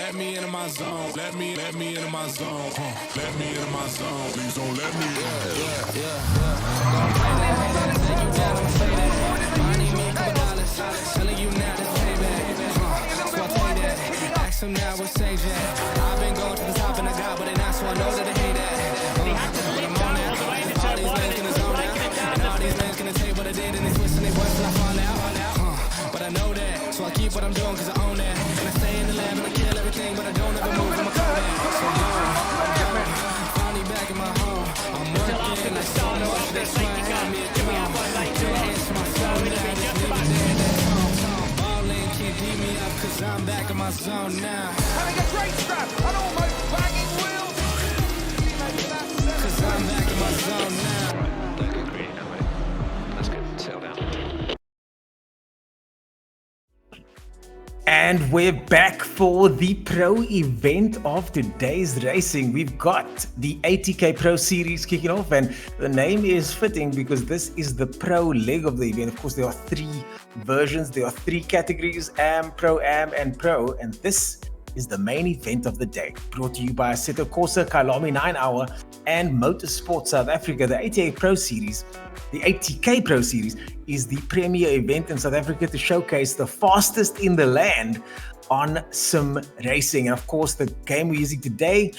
let me into my zone. Let me into my zone. Let me into my zone. Please don't let me in. Don't play that. Take you down, I'ma say that. I need me a couple dollars. Telling you now that's payback. So I take that. Ask him now, what's sage that? I've been going to the top and I got what they not, so I know that they hate that. But I'm on that. All these lanes gonna zone out. And all these lanes gonna take what I did and they twist and they bust till I fall out. But I know that, so I keep what I'm doing cause I own that. And I stay in the lab and I kill everything, but I don't ever move, I'm a Kodak. So I'm finally back in my home. I'm working, I so much, that's why I got me a cone. Till I answer my phone, now just leave it there in that phone. Ballin' can't beat me up cause I'm back in my zone now. Having a great strap, an almost banging wheel. Cause I'm back in my zone now. Don't get greedy now, mate. Let's go, settle down. And we're back for the pro event of today's racing. We've got the ATK Pro Series kicking off, and the name is fitting because this is the pro leg of the event. Of course, there are three versions, there are three categories, Am, Pro-Am, and Pro, and this is the main event of the day. Brought to you by ATK Kyalami 9 Hour and Motorsport South Africa. The ATK Pro Series, the ATK Pro Series, is the premier event in South Africa to showcase the fastest in the land on sim racing. And of course, the game we're using today,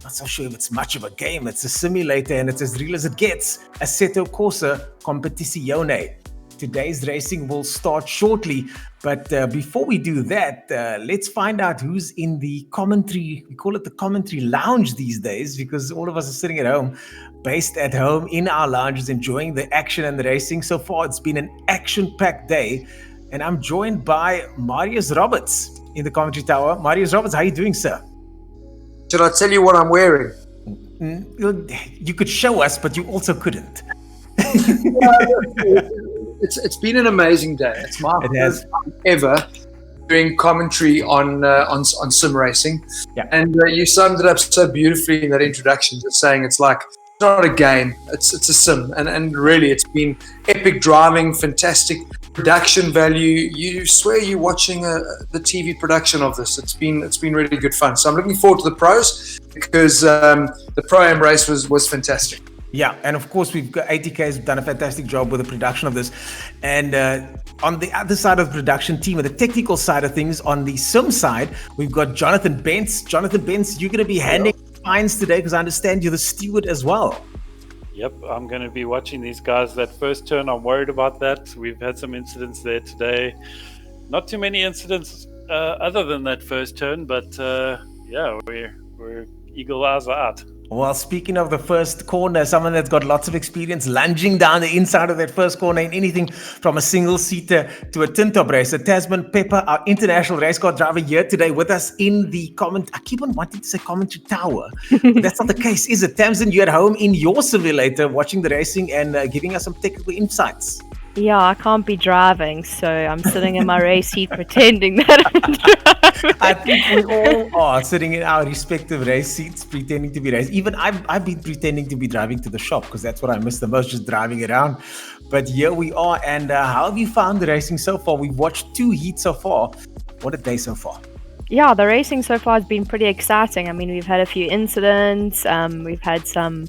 not so sure if it's much of a game. It's a simulator and it's as real as it gets. Assetto Corsa Competizione. Today's racing will start shortly, but before we do that, let's find out who's in the commentary. We call it the commentary lounge these days because all of us are sitting at home, based at home in our lounges, enjoying the action and the racing. So far, it's been an action-packed day, and I'm joined by Marius Roberts in the commentary tower. Marius Roberts, how are you doing, sir? Should I tell you what I'm wearing? You could show us, but you also couldn't. It's been an amazing day. It's my first time ever doing commentary on sim racing. Yeah. And you summed it up so beautifully in that introduction, just saying it's like it's not a game, it's a sim, and really it's been epic driving, fantastic production value. You swear you're watching the TV production of this. It's been really good fun. So I'm looking forward to the pros because the Pro-Am race was fantastic. Yeah, and of course we've got ATK has done a fantastic job with the production of this, and on the other side of the production team, and the technical side of things, on the sim side, we've got Jonathan Bentz. Jonathan Bentz, you're going to be handing fines today because I understand you're the steward as well. Yep, I'm going to be watching these guys. That first turn, I'm worried about that. We've had some incidents there today. Not too many incidents other than that first turn, but yeah, we're eagle eyes are out. Well, speaking of the first corner, someone that's got lots of experience lunging down the inside of that first corner in anything from a single-seater to a tin-top racer, Tasman Pepper, our international race car driver, here today with us in the I keep on wanting to say commentary tower, but that's not the case, is it? Tamsin, you're at home in your simulator watching the racing and giving us some technical insights. Yeah, I can't be driving, so I'm sitting in my race seat pretending that I'm driving. I think we all are sitting in our respective race seats pretending to be racing. Even I've been pretending to be driving to the shop because that's what I miss the most, just driving around. But here we are. And how have you found the racing so far? We've watched 2 heats so far. What a day so far. Yeah, the racing so far has been pretty exciting. I mean, we've had a few incidents. We've had some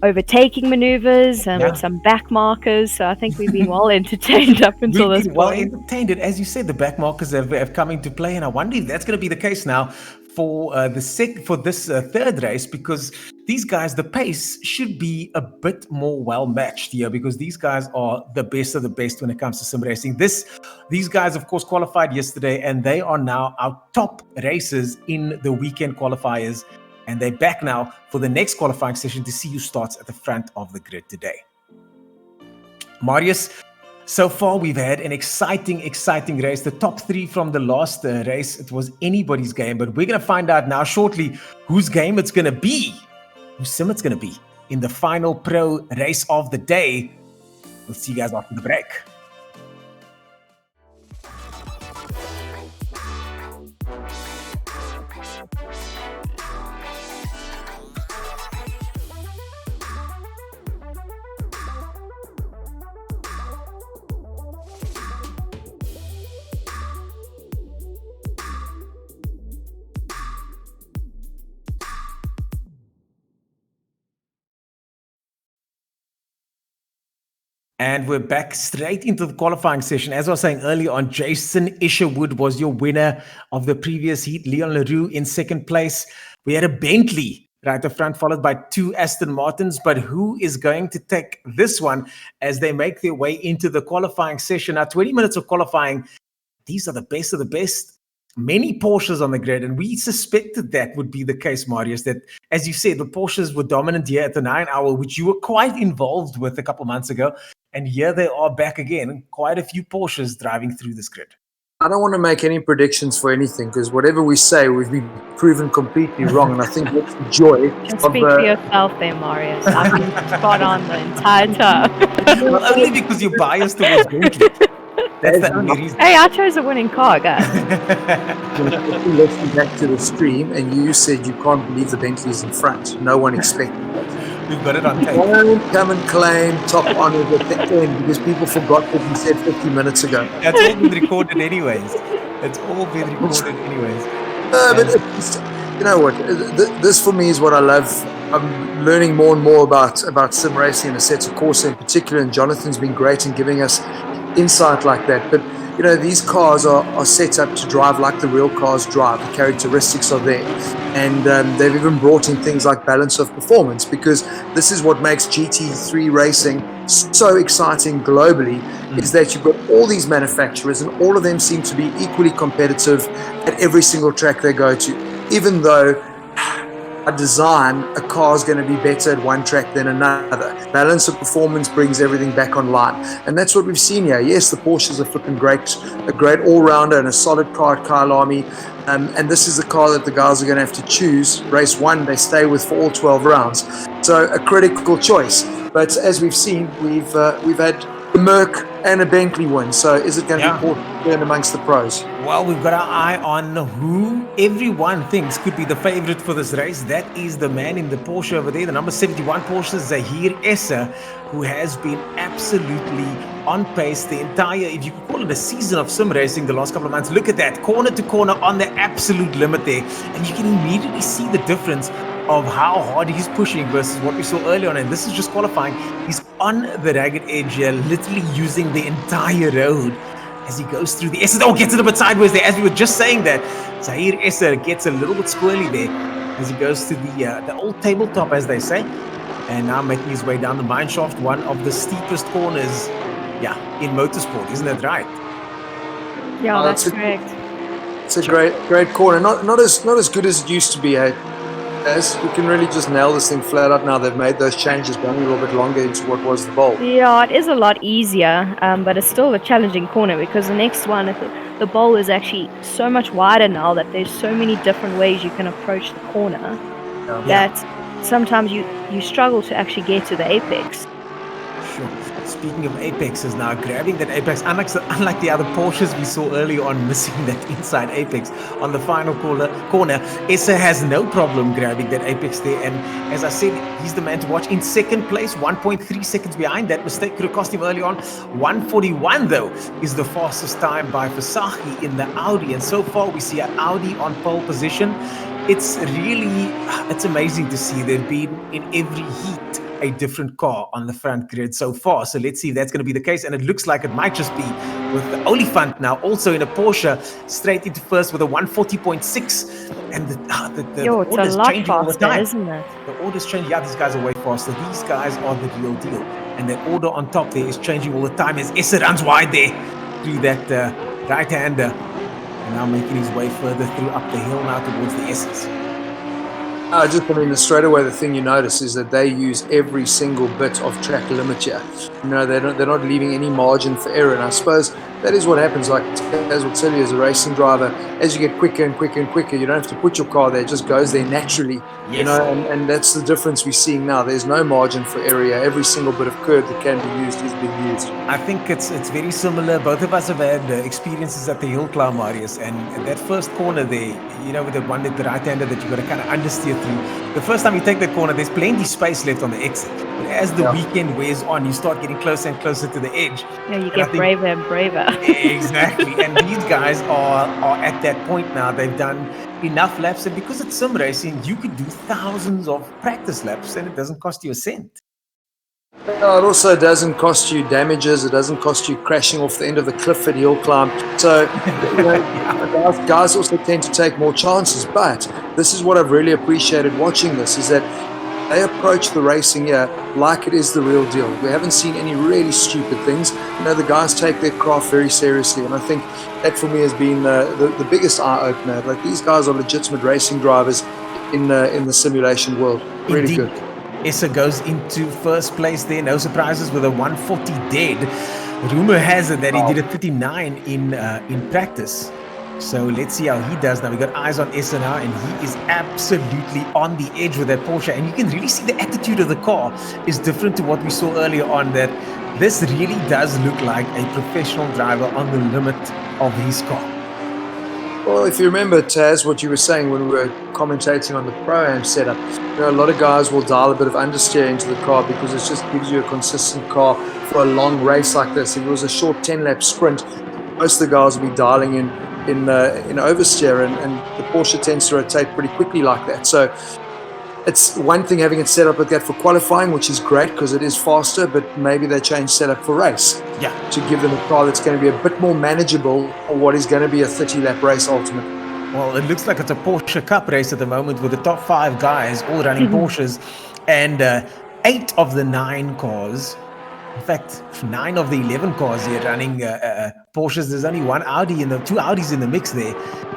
overtaking maneuvers and with some back markers, so I think we've been well entertained up until this point. Well entertained, and as you said, the back markers have come into play, and I wonder if that's going to be the case now for this third race, because these guys, the pace should be a bit more well matched here, because these guys are the best of the best when it comes to sim racing. These guys, of course, qualified yesterday, and they are now our top racers in the weekend qualifiers. And they're back now for the next qualifying session to see who starts at the front of the grid today. Marius, so far we've had an exciting race. The top 3 from the last race, it was anybody's game. But we're going to find out now shortly whose game it's going to be, whose sim it's going to be in the final pro race of the day. We'll see you guys after the break. And we're back straight into the qualifying session. As I was saying earlier on, Jason Isherwood was your winner of the previous heat. Leon Leroux in second place. We had a Bentley right at the front, followed by 2 Aston Martins. But who is going to take this one as they make their way into the qualifying session? Now, 20 minutes of qualifying. These are the best of the best. Many Porsches on the grid, and we suspected that would be the case, Marius, that, as you said, the Porsches were dominant here at the 9 hour, which you were quite involved with a couple of months ago. And here they are back again. Quite a few Porsches driving through this grid. I don't want to make any predictions for anything because whatever we say, we've been proven completely wrong. And I think that's the joy. Just speak for yourself there, Marius. I've been spot on the entire time. Well, only because you're biased towards Bentley. That's the only reason. Hey, I chose a winning car, guys. Listen back to the stream, and you said you can't believe the Bentley's in front. No one expected that. We've got it on tape. Don't come and claim top honors at the end because people forgot what you said 50 minutes ago. That's all been recorded anyways. It's all been recorded anyways. But it's, you know what? This for me is what I love. I'm learning more and more about sim racing and Assetto Corsa in particular, and Jonathan's been great in giving us insight like that. But you know, these cars are set up to drive like the real cars drive. The characteristics are there, and they've even brought in things like balance of performance, because this is what makes GT3 racing so exciting globally, is that you've got all these manufacturers and all of them seem to be equally competitive at every single track they go to, even though by design, a car is going to be better at one track than another. Balance of performance brings everything back online. And that's what we've seen here. Yes, the Porsches are flipping great, a great all-rounder and a solid car at Kyalami. And this is the car that the guys are going to have to choose. Race 1, they stay with for all 12 rounds. So a critical choice. But as we've seen, we've had a Merc and a Bentley win. So is it going to be Porsche amongst the pros? Well, we've got our eye on who everyone thinks could be the favorite for this race. That is the man in the Porsche over there, the number 71 Porsche, Zahir Esser, who has been absolutely on pace the entire, if you could call it a season of sim racing the last couple of months. Look at that, corner to corner on the absolute limit there. And you can immediately see the difference of how hard he's pushing versus what we saw earlier on. And this is just qualifying. He's on the ragged edge here, literally using the entire road as he goes through the Esser. Oh, gets it a bit sideways there, as we were just saying that. Zahir Esser gets a little bit squirrely there as he goes to the old tabletop, as they say. And now making his way down the mine shaft, one of the steepest corners, in motorsport. Isn't that right? Yeah, that's correct. It's a great corner. Not as good as it used to be, As you can really just nail this thing flat out now. They've made those changes, going a little bit longer into what was the bowl. Yeah, it is a lot easier, but it's still a challenging corner because the next one, the bowl is actually so much wider now that there's so many different ways you can approach the corner that sometimes you struggle to actually get to the apex. Sure. Speaking of apexes now, grabbing that apex, unlike the other Porsches we saw earlier on missing that inside apex on the final corner, Esser has no problem grabbing that apex there. And as I said, he's the man to watch in second place, 1.3 seconds behind. That mistake could have cost him early on. 1:41 though is the fastest time by Versace in the Audi. And so far we see an Audi on pole position. It's amazing to see they've been in every heat a different car on the front grid so far. So let's see if that's going to be the case. And it looks like it might just be with the Olifant now also in a Porsche straight into first with a 140.6. And the order's changing all the time. Isn't it? The order's changing. Yeah, these guys are way faster. These guys are the real deal. And that order on top there is changing all the time as Esser runs wide there through that right-hander. And now making his way further through up the hill now towards the Essers. Straight away the thing you notice is that they use every single bit of track limit here. You know, they're not leaving any margin for error. And I suppose that is what happens, like as we'll tell you as a racing driver, as you get quicker and quicker and quicker, you don't have to put your car there, it just goes there naturally. Yes. You know, and that's the difference we're seeing now. There's no margin for error. Every single bit of curve that can be used is being used. I think it's very similar. Both of us have had experiences at the hill climb, Marius, and that first corner there, you know, with the one at the right-hander that you've got to kind of understeer through. The first time you take that corner, there's plenty space left on the exit. But as the weekend wears on, you start getting closer and closer to the edge. Yeah, you get braver and braver. Exactly. And these guys are at that point now. They've done enough laps. And because it's sim racing, you could do thousands of practice laps and it doesn't cost you a cent. No, it also doesn't cost you damages. It doesn't cost you crashing off the end of the cliff at hill climb. So, guys also tend to take more chances. But this is what I've really appreciated watching this, is that they approach the racing here like it is the real deal. We haven't seen any really stupid things. The guys take their craft very seriously, and I think that for me has been the biggest eye-opener. Like, these guys are legitimate racing drivers in the simulation world. Really Indeed. good. Issa goes into first place there, no surprises, with a 140 dead. Rumor has it that he did a 39 in practice. So let's see how he does now. We got eyes on Issa now, and he is absolutely on the edge with that Porsche. And you can really see the attitude of the car is different to what we saw earlier on, that this really does look like a professional driver on the limit of his car. Well, if you remember, Taz, what you were saying when we were commentating on the Pro-Am setup, a lot of guys will dial a bit of understeer into the car because it just gives you a consistent car for a long race like this. If it was a short 10-lap sprint, most of the guys will be dialing in oversteer, and the Porsche tends to rotate pretty quickly like that. So it's one thing having it set up like that for qualifying, which is great because it is faster, but maybe they change setup for race. Yeah. To give them a car that's going to be a bit more manageable for what is going to be a 30-lap race ultimately. Well, it looks like it's a Porsche Cup race at the moment with the top 5 guys all running Porsches, and 8 of the 9 cars, in fact, 9 of the 11 cars here running Porsches. There's only 1 Audi in the 2 Audis in the mix there,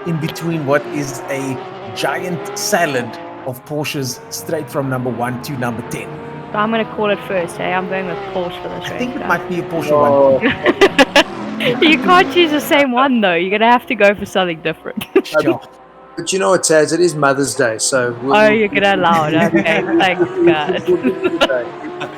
in between what is a giant salad of Porsches straight from number 1 to number 10. So I'm going to call it first, hey? I'm going with Porsche for this race. I think it guys. might be a Porsche 1. You can't choose the same one, though. You're going to have to go for something different. Sure. But you know what, Taz? It is Mother's Day, so You're going to allow it. Okay, thanks, guys.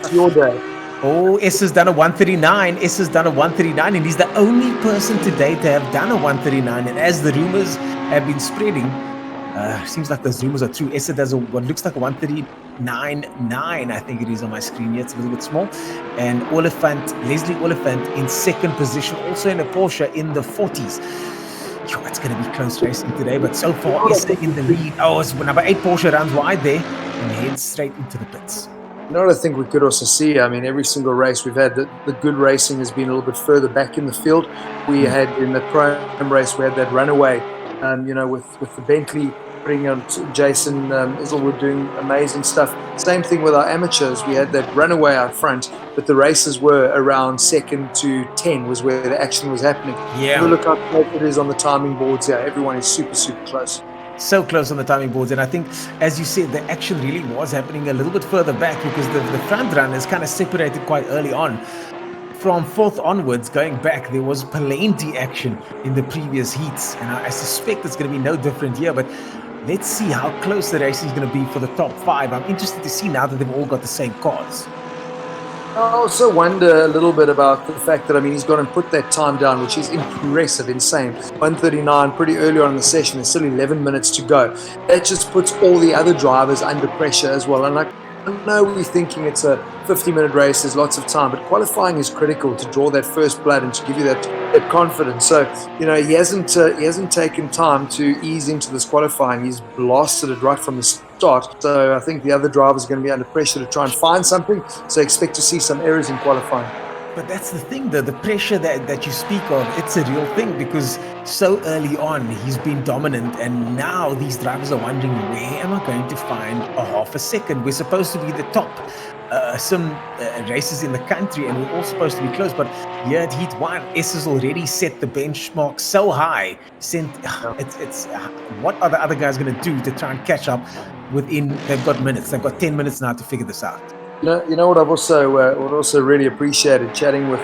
It's your day. Oh, Essa's done a 139. Essa's done a 139, and he's the only person today to have done a 139. And as the rumors have been spreading, seems like those rumors are true. Essa does what looks like a 139.9, I think it is on my screen. Yeah, it's a little bit small. And Leslie Oliphant in second position, also in a Porsche in the 40s. Yo, it's going to be close racing today, but so far Essa in the lead. Oh, it's number 8 Porsche runs wide there and heads straight into the pits. You know what I think we could also see? I mean, every single race we've had, the good racing has been a little bit further back in the field. We had in the Pro-Am race, we had that runaway, with the Bentley putting out Jason Iselwood doing amazing stuff. Same thing with our amateurs. We had that runaway out front, but the races were around 2nd to 10 was where the action was happening. Yeah. Look how close it is on the timing boards here. Everyone is super, super close. So close on the timing boards, and I think, as you said, the action really was happening a little bit further back because the front runners kind of separated quite early on. From 4th onwards, going back, there was plenty action in the previous heats, and I suspect it's going to be no different here, but let's see how close the race is going to be for the top 5. I'm interested to see now that they've all got the same cars. I also wonder a little bit about the fact that, I mean, he's gone and put that time down, which is impressive, insane. 139 pretty early on in the session. There's still 11 minutes to go. That just puts all the other drivers under pressure as well. And I know we're thinking it's a 50-minute race, there's lots of time, but qualifying is critical to draw that first blood and to give you that confidence. So, he hasn't taken time to ease into this qualifying. He's blasted it right from the start. So I think the other drivers are going to be under pressure to try and find something. So expect to see some errors in qualifying. But that's the thing, the pressure that you speak of, it's a real thing because so early on he's been dominant, and now these drivers are wondering, where am I going to find a half a second? We're supposed to be the top races in the country, and we're all supposed to be close, but here at Heat 1, S has already set the benchmark so high. What are the other guys going to do to try and catch up they've got minutes, they've got 10 minutes now to figure this out. You know what I've also really appreciated chatting with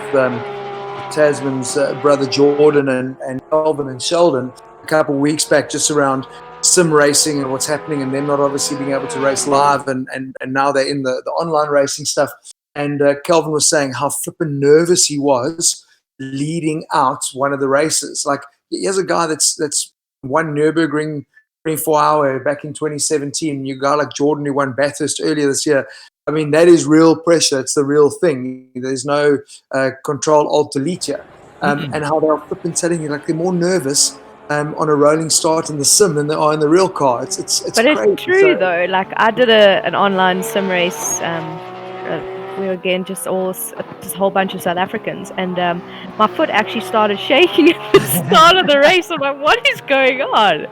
Tasman's brother Jordan and Calvin and Sheldon a couple of weeks back, just around sim racing and what's happening, and them not obviously being able to race live, and now they're in the online racing stuff. And Calvin was saying how flippin' nervous he was leading out one of the races. Like, he has a guy that's won Nürburgring 24-hour back in 2017. You guy like Jordan who won Bathurst earlier this year. I mean, that is real pressure. It's the real thing. There's no Control-Alt-Delete here. And how they're flipping telling you, like, they're more nervous on a rolling start in the sim than they are in the real car. It's but crazy. It's true, though. Like, I did an online sim race we were again just a whole bunch of South Africans, and my foot actually started shaking at the start of the race. I'm like, what is going on?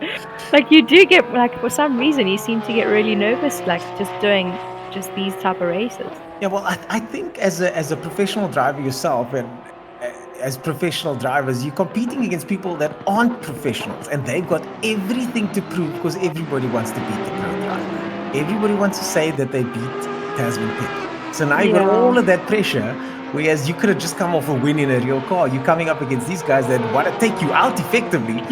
Like, you do get, like, for some reason you seem to get really nervous, like just doing just these type of races. Yeah, well, I think as a professional driver yourself, and as professional drivers, you're competing against people that aren't professionals, and they've got everything to prove because everybody wants to beat the pro driver. Everybody wants to say that they beat Tasman Pip. So now you've got all of that pressure, whereas you could have just come off a win in a real car. You're coming up against these guys that want to take you out effectively.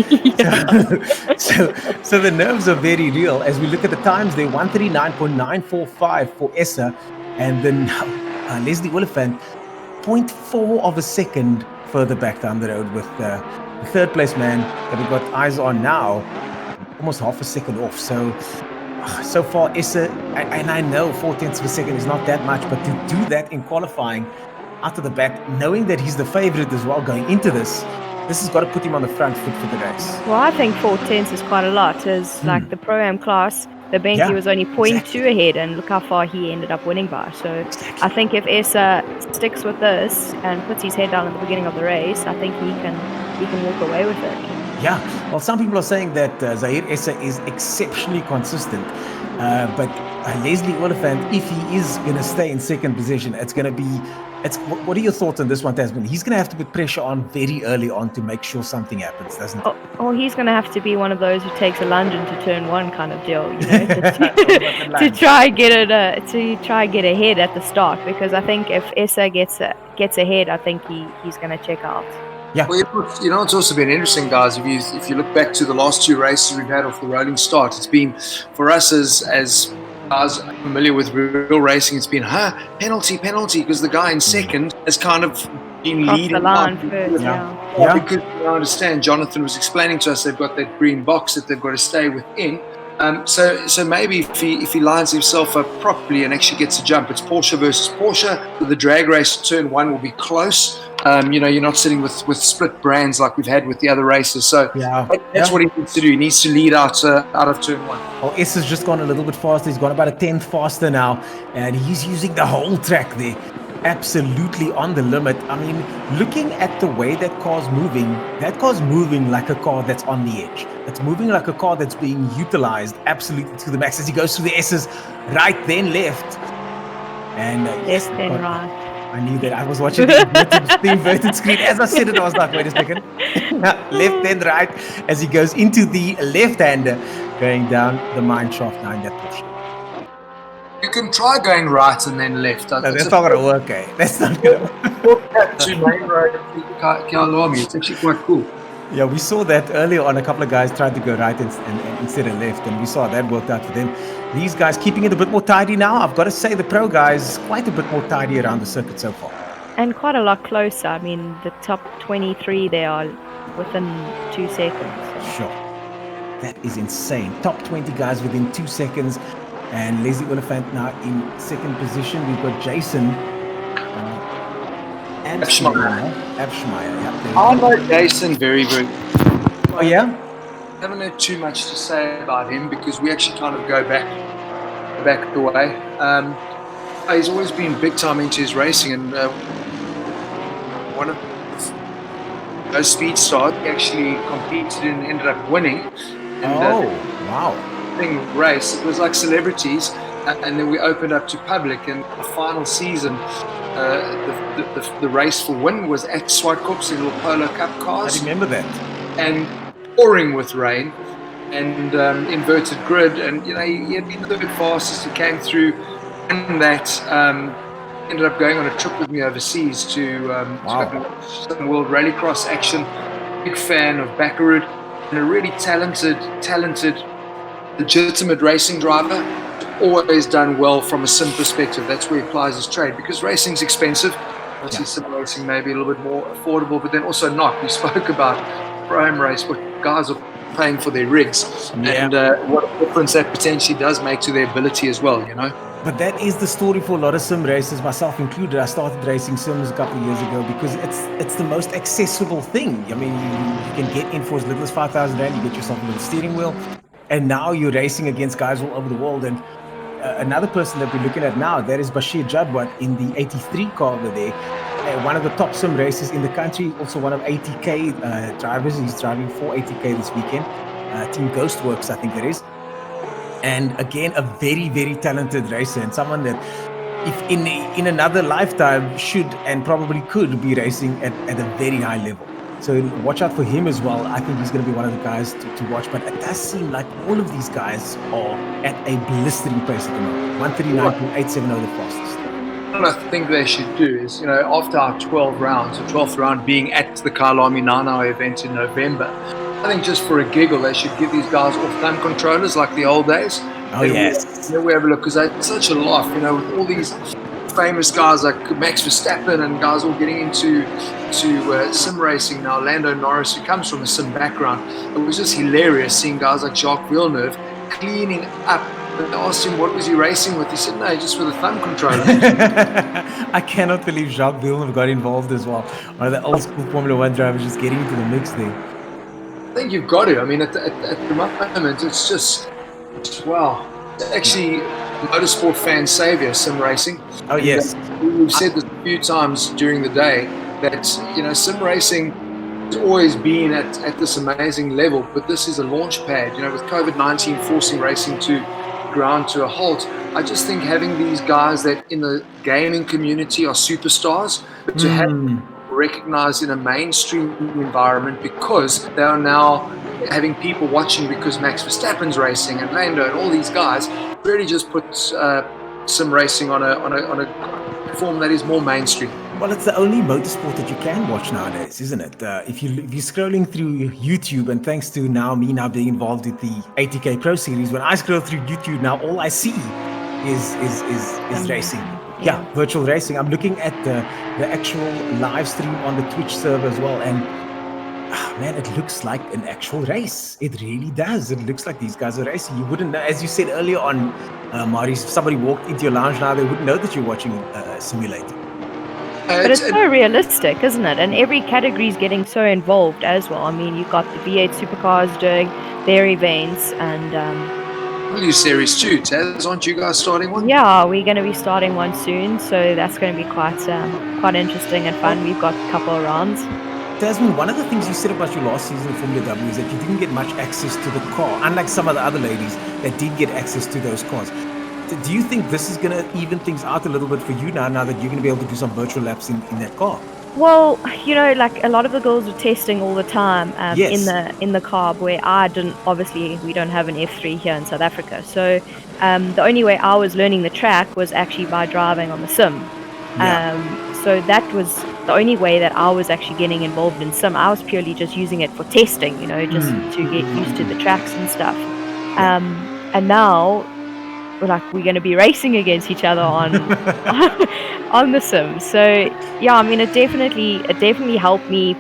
So the nerves are very real. As we look at the times, they're 139.945 for Essa, and then Leslie Oliphant, 0.4 of a second further back down the road with the third place man that we've got eyes on now, almost half a second off. So far, Issa, and I know 0.4 of a second is not that much, but to do that in qualifying out of the back, knowing that he's the favorite as well going into this has got to put him on the front foot for the race. Well, I think 0.4 is quite a lot. As like the Pro-Am class, the Bentley was only 0.2 ahead, and look how far he ended up winning by. So I think if Essa sticks with this and puts his head down at the beginning of the race, I think he can walk away with it. Yeah, well, some people are saying that Zahir Essa is exceptionally consistent, but Leslie Oliphant, if he is going to stay in second position, it's going to be. What are your thoughts on this one, Tasman? He's going to have to put pressure on very early on to make sure something happens, doesn't he? Oh, he's going to have to be one of those who takes a lunge into turn one kind of deal, you know, to try and get ahead at the start. Because I think if Essa gets ahead, I think he's going to check out. Yeah. Well, you know, it's also been interesting, guys. If you look back to the last two races we've had off the rolling start, it's been for us as guys familiar with real racing. It's been penalty because the guy in second has kind of been leading the line first. Yeah. Because I understand Jonathan was explaining to us they've got that green box that they've got to stay within. So maybe if he lines himself up properly and actually gets a jump, it's Porsche versus Porsche. The drag race turn one will be close. You know, you're not sitting with split brands like we've had with the other races. So that's what he needs to do. He needs to lead out of turn one. Well, S has just gone a little bit faster. He's gone about a tenth faster now, and he's using the whole track there. Absolutely on the limit. I mean, looking at the way that car's moving like a car that's on the edge. It's moving like a car that's being utilized absolutely to the max as he goes through the S's, right then left. And left then right. I knew that. I was watching the inverted screen. As I said it, I was like, wait a second. Left then right as he goes into the left-hander going down the mine shaft now in that Porsche. You can try going right and then left. No, that's not going to work, eh? That's not going to work. To main road Kyalami. It's actually quite cool. Yeah, we saw that earlier on. A couple of guys tried to go right instead of left, and we saw that worked out for them. These guys keeping it a bit more tidy now. I've got to say the pro guys quite a bit more tidy around the circuit so far. And quite a lot closer. I mean, the top 23, they are within 2 seconds. So. Sure. That is insane. Top 20 guys within 2 seconds. And Leslie Oliphant now in second position. We've got Jason and Abschmeyer. I know Jason very, very. Oh, yeah? I haven't heard too much to say about him because we actually kind of go back the way. He's always been big time into his racing, and one of those speed stars he actually competed and ended up winning. And, wow. Race. It was like celebrities, and then we opened up to public. And the final season, the race for win was at Swartkops in little Polo Cup cars. I remember that. And pouring with rain and inverted grid, and you know he had been the third fastest. He came through, and that ended up going on a trip with me overseas to some World Rallycross action. Big fan of Bakkerud, and a really talented, legitimate racing driver. Always done well from a sim perspective. That's where he applies his trade, because racing's expensive. Obviously, sim racing may be a little bit more affordable, but then also not. We spoke about Pro-Am race, what guys are paying for their rigs, and what a difference that potentially does make to their ability as well, you know. But that is the story for a lot of sim races, myself included. I started racing sims a couple of years ago because it's the most accessible thing. I mean, you can get in for as little as 5,000 Rand, you get yourself a little steering wheel, and now you're racing against guys all over the world. And another person that we're looking at now, that is Bashir Jadwat in the 83 car over there. One of the top sim racers in the country, also one of ATK drivers. He's driving for ATK this weekend. Team Ghostworks, I think it is. And again, a very, very talented racer, and someone that if in another lifetime should and probably could be racing at a very high level. So watch out for him as well. I think he's going to be one of the guys to watch. But it does seem like all of these guys are at a blistering pace at the moment. 139.870 the fastest. What I think they should do is, after our 12 rounds, the 12th round being at the Kyalami 9-hour event in November, I think just for a giggle, they should give these guys off-thumb controllers like the old days. Oh, yes. We have a look, because it's such a laugh, with all these famous guys like Max Verstappen and guys all getting into sim racing now. Lando Norris, who comes from a sim background, it was just hilarious seeing guys like Jacques Villeneuve cleaning up. And I asked him what was he racing with. He said, no, just with a thumb controller. I cannot believe Jacques Villeneuve got involved as well. One of the old school Formula One drivers just getting into the mix there. I think you've got to. I mean, at the moment, it's just wow. Actually, motorsport fan savior, sim racing. Oh, yes. We've said this a few times during the day that, sim racing has always been at this amazing level, but this is a launch pad. With COVID-19 forcing racing to ground to a halt, I just think having these guys that in the gaming community are superstars, but to have recognized in a mainstream environment because they are now having people watching because Max Verstappen's racing and Lando and all these guys really just puts sim racing on a platform that is more mainstream. Well, it's the only motorsport that you can watch nowadays, isn't it? If you're scrolling through YouTube, and thanks to me now being involved with the ATK Pro Series, when I scroll through YouTube now, all I see is racing. Yeah, virtual racing. I'm looking at the actual live stream on the Twitch server as well, and man, it looks like an actual race. It really does. It looks like these guys are racing. You wouldn't know, as you said earlier on, Maurice, if somebody walked into your lounge now, they wouldn't know that you're watching a simulator. But it's so realistic, isn't it? And every category is getting so involved as well. I mean, you've got the V8 supercars doing their events, and W Series 2, Taz, aren't you guys starting one? yeah, we're going to be starting one soon, so that's going to be quite interesting and fun. We've got a couple of rounds. Tasman, one of the things you said about your last season of Formula W is that you didn't get much access to the car, unlike some of the other ladies that did get access to those cars. Do you think this is going to even things out a little bit for you now that you're going to be able to do some virtual laps in that car? Well, like a lot of the girls are testing all the time Yes. in the car, where I didn't. Obviously, we don't have an F3 here in South Africa, so the only way I was learning the track was actually by driving on the sim. So that was the only way that I was actually getting involved in sim. I was purely just using it for testing, just to get used to the tracks and stuff. And now, we're going to be racing against each other on on the sim. So yeah, I mean, it definitely helped me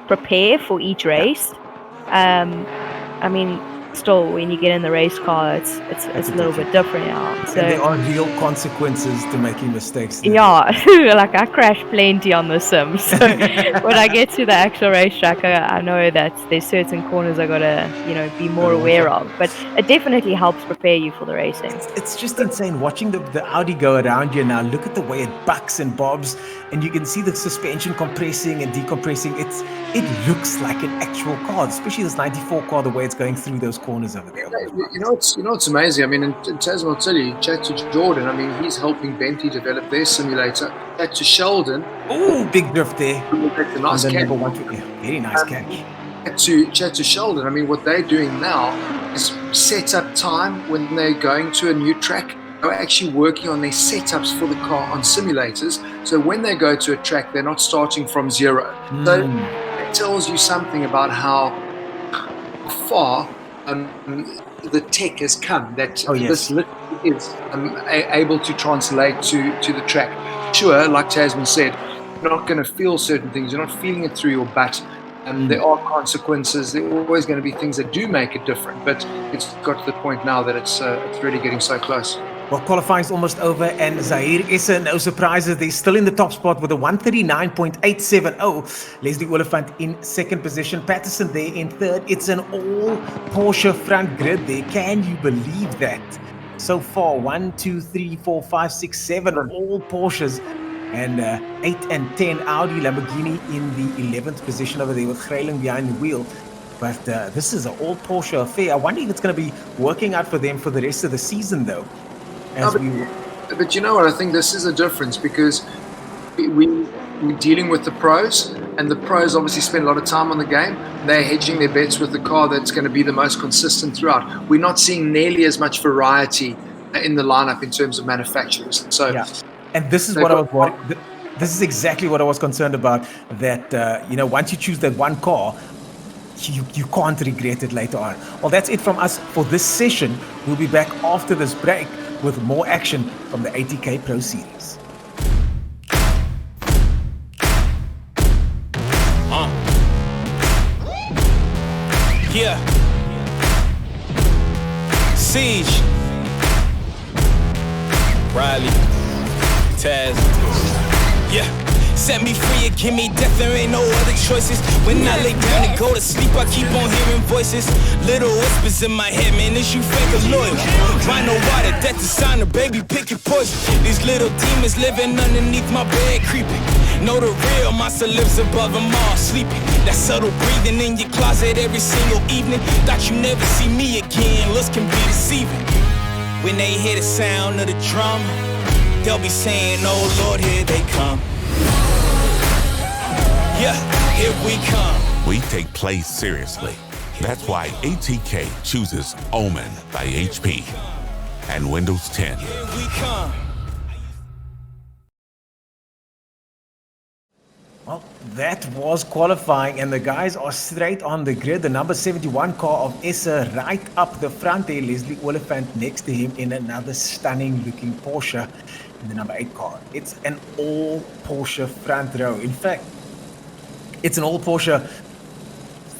prepare for each race. I mean, still, when you get in the race car, it's a little bit different now. So And there are real consequences to making mistakes. yeah, I crash plenty on the sim. So when I get to the actual racetrack, I know that there's certain corners I gotta, be more aware of. But it definitely helps prepare you for the racing. It's just insane watching the Audi go around you now. Look at the way it bucks and bobs, and you can see the suspension compressing and decompressing. It looks like an actual car, especially this 94 car, the way it's going through those corners over there. It's amazing. I mean, in Tasman, I'll tell you, chat to Jordan. I mean, he's helping Bentley develop their simulator. Chat to Sheldon. Oh, big drift there. That's a nice And then catch. number 1, very nice catch. Chat to Sheldon. I mean, what they're doing now is set up time when they're going to a new track. They're actually working on their setups for the car on simulators. So when they go to a track, they're not starting from zero. So it tells you something about how far the tech has come. That this literally is able to translate to the track. Sure, like Tasman said, you're not going to feel certain things. You're not feeling it through your butt. There are consequences. There are always going to be things that do make it different. But it's got to the point now that it's really getting so close. Well, qualifying's almost over, and Zahir Issa, no surprises, they're still in the top spot with a 139.870. Leslie Oliphant in second position, Patterson there in third. It's an all Porsche front grid there. Can you believe that? so far. 1, 2, 3, 4, 5, 6, 7, all Porsches. And 8 and 10 Audi, Lamborghini in the 11th position over there with Greyling behind the wheel. But this is an all Porsche affair. I wonder if it's going to be working out for them for the rest of the season, though. But you know what? I think this is a difference because we're dealing with the pros, and the pros obviously spend a lot of time on the game. They're hedging their bets with the car that's going to be the most consistent throughout. We're not seeing nearly as much variety in the lineup in terms of manufacturers. So. Yeah. And this is what I was worried. This is exactly what I was concerned about. That once you choose that one car, you can't regret it later on. Well, that's it from us for this session. We'll be back after this break with more action from the ATK Pro Series. Yeah. Siege. Riley. Taz. Yeah. Set me free and give me death, there ain't no other choices. When I lay down and go to sleep, I keep on hearing voices. Little whispers in my head, man, is you fake or loyal? Rhino water, death designer, baby, pick your poison. These little demons living underneath my bed, creeping. Know the real monster lives above them all, sleeping. That subtle breathing in your closet every single evening. Thought you never see me again, looks can be deceiving. When they hear the sound of the drum, they'll be saying, oh Lord, here they come. Yeah, here we come. We take play seriously. That's why ATK chooses Omen by HP and Windows 10. Here we come. Well, that was qualifying, and the guys are straight on the grid. The number 71 car of Essa right up the front there. Leslie Oliphant next to him in another stunning looking Porsche in the number 8 car. It's an all Porsche front row. In fact, it's an all Porsche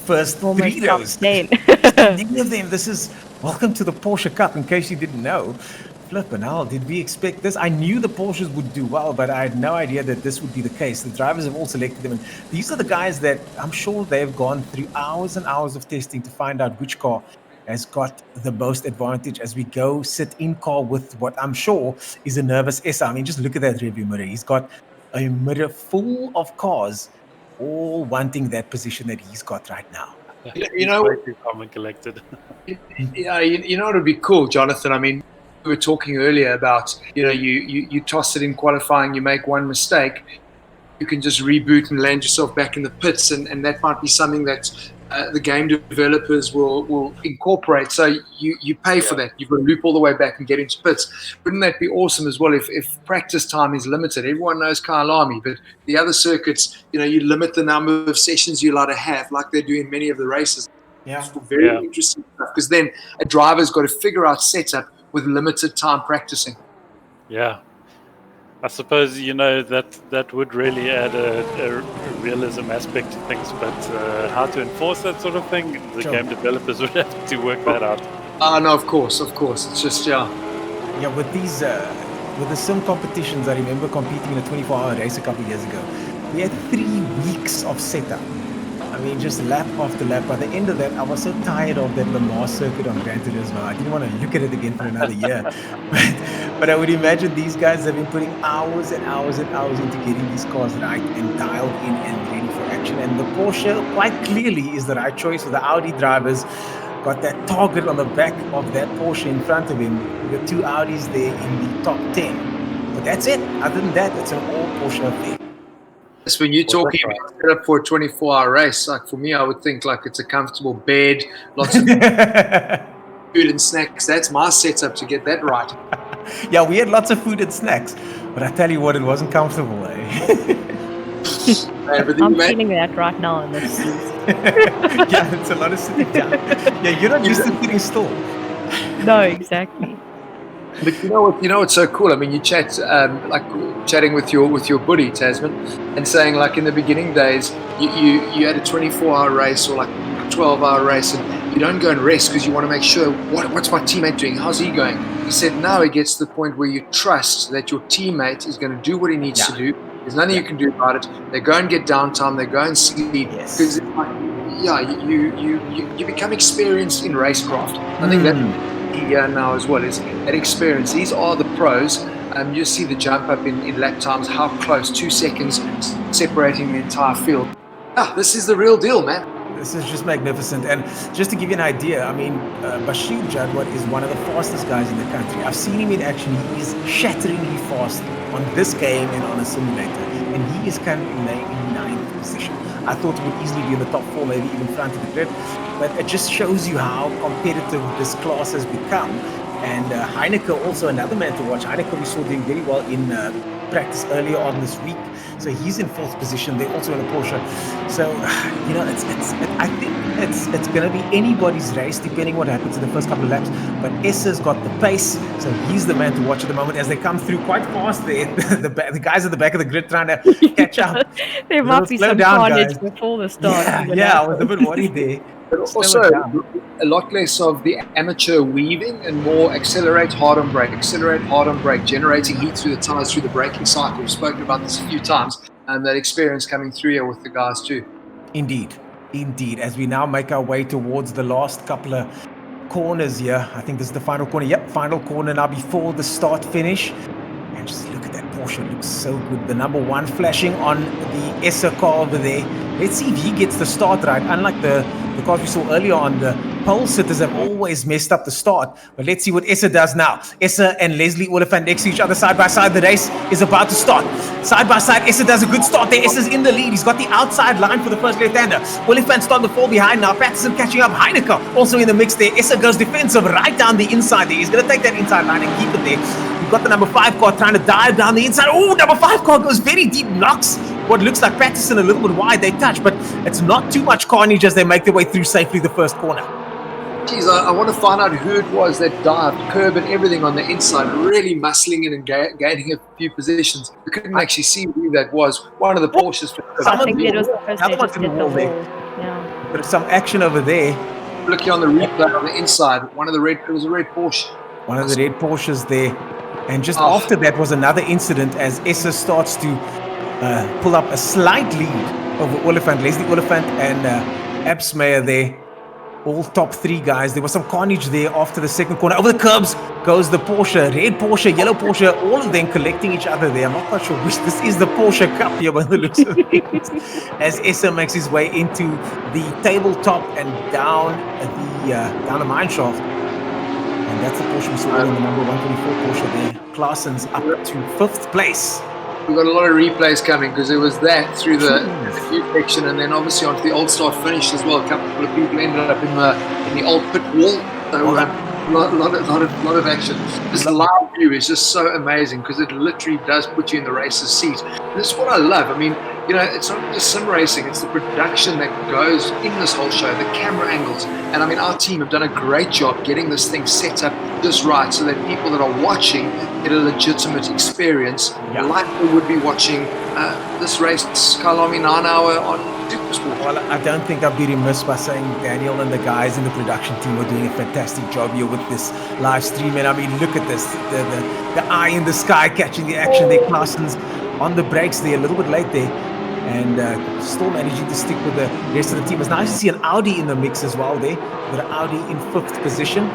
first 3 rows. Many of them. This is welcome to the Porsche Cup, in case you didn't know. Flippin' hell, did we expect this? I knew the Porsches would do well, but I had no idea that this would be the case. The drivers have all selected them, and these are the guys that I'm sure they've gone through hours and hours of testing to find out which car has got the most advantage as we go sit in car with what I'm sure is a nervous Essa. I mean, just look at that rearview mirror. He's got a mirror full of cars all wanting that position that he's got right now. You know, calm and collected. Yeah, you know what would be cool, Jonathan? I mean, we were talking earlier about, you toss it in qualifying, you make one mistake, you can just reboot and land yourself back in the pits, and that might be something that the game developers will incorporate. So you pay for that. You've got to loop all the way back and get into pits. Wouldn't that be awesome as well if practice time is limited? Everyone knows Kyalami, but the other circuits, you limit the number of sessions you're allowed to have, like they do in many of the races. Yeah. Very interesting stuff, because then a driver's got to figure out setup with limited time practicing. Yeah. I suppose, that would really add a realism aspect to things, but how to enforce that sort of thing, the game developers would have to work that out. No, of course. It's just, Yeah, with these, with the sim competitions, I remember competing in a 24-hour race a couple of years ago. We had 3 weeks of setup. I mean, just lap after lap. By the end of that, I was so tired of that Lamar circuit on Gran Turismo. I didn't want to look at it again for another year. But I would imagine these guys have been putting hours and hours and hours into getting these cars right and dialed in and ready for action. And the Porsche, quite clearly, is the right choice for the Audi drivers. Got that target on the back of that Porsche in front of him. We've got 2 Audis there in the top 10. But that's it. Other than that, it's an all Porsche affair. Yes, when you're talking about setup for a 24-hour race, like for me, I would think like it's a comfortable bed, lots of food and snacks. That's my setup to get that right. Yeah, we had lots of food and snacks, but I tell you what, it wasn't comfortable, I'm feeling that right now in this season. Yeah, it's a lot of sitting down. Yeah, you're not used to sitting still. No, exactly. But you know what's so cool? I mean, you chat like chatting with your buddy Tasman, and saying like in the beginning days, you had a 24-hour race or like a 12-hour race, and you don't go and rest because you want to make sure what's my teammate doing? How's he going? He said now it gets to the point where you trust that your teammate is going to do what he needs to do. There's nothing you can do about it. They go and get downtime. They go and sleep because you become experienced in racecraft. I think that. key here now as well is that experience. These are the pros. You see the jump up in lap times, how close, 2 seconds separating the entire field. This is the real deal, man. This is just magnificent. And just to give you an idea, I mean, Bashir Jadwat is one of the fastest guys in the country. I've seen him in action. He is shatteringly fast on this game and on a simulator. And he is currently laying in 9th position. I thought he would easily be in the top 4, maybe even front of the grid. But it just shows you how competitive this class has become. And Heineke, also another man to watch. Heineke we saw doing very well in practice earlier on this week. So he's in 4th position. They're also in a Porsche. So, you know, I think it's going to be anybody's race, depending what happens in the first couple of laps. But Esser's got the pace. So he's the man to watch at the moment as they come through quite fast there. The guys at the back of the grid trying to catch up. There might be some carnage before the start. Yeah, I was a bit worried there. But also a lot less of the amateur weaving and more accelerate, hard on brake, generating heat through the tires, through the braking cycle. We've spoken about this a few times, and that experience coming through here with the guys too. Indeed. As we now make our way towards the last couple of corners here. I think this is the final corner. Yep, final corner now before the start finish. And just look at that Porsche, it looks so good. The number 1 flashing on the Esser car over there. Let's see if he gets the start right. Unlike the cars we saw earlier on, the pole sitters have always messed up the start. But let's see what Esser does now. Esser and Leslie Oliphant next to each other side by side. The race is about to start. Side by side, Esser does a good start there. Esser's in the lead. He's got the outside line for the first left-hander. Oliphant starting to fall behind now. Patterson catching up. Heineke also in the mix there. Esser goes defensive right down the inside there. He's going to take that inside line and keep it there. You've got the number 5 car trying to dive down the inside. Oh, number 5 car goes very deep, knocks what looks like Patterson a little bit wide. They touch, but it's not too much carnage as they make their way through safely the first corner. Geez, I want to find out who it was that dived, curb and everything on the inside, really muscling it and gaining a few positions. We couldn't actually see who that was. One of the Porsches. I think it was the person who just hit the wall. Yeah. There's some action over there. Looking on the replay on the inside, it was a red Porsche. One of the red Porsches there. And just after that was another incident as Esser starts to pull up a slight lead over Oliphant, Leslie Oliphant and Absmeyer there. All top 3 guys. There was some carnage there after the second corner. Over the curbs goes the Porsche. Red Porsche, yellow Porsche, all of them collecting each other there. I'm not quite sure which. This is the Porsche Cup here by the looks of it. As Esser makes his way into the tabletop and down the mine shaft. And that's the Porsche we saw in the number 124 Porsche there. Claessen's up to 5th place. We've got a lot of replays coming because there was that through the new section and then obviously onto the old start finish as well. A couple of people ended up in the old pit wall. So a lot of action. This live view is just so amazing because it literally does put you in the racer's seat. And this is what I love. I mean, you know, it's not just sim racing, it's the production that goes in this whole show, the camera angles. And I mean, our team have done a great job getting this thing set up just right so that people that are watching get a legitimate experience like they would be watching this race, Kyalami 9 hour on Supersport. Well, I don't think I'd be remiss by saying Daniel and the guys in the production team are doing a fantastic job here with this live stream. And I mean, look at this, the eye in the sky catching the action there. Claessen's on the brakes there, a little bit late there. And still managing to stick with the rest of the team. It's nice to see an Audi in the mix as well there. With an Audi in 5th position.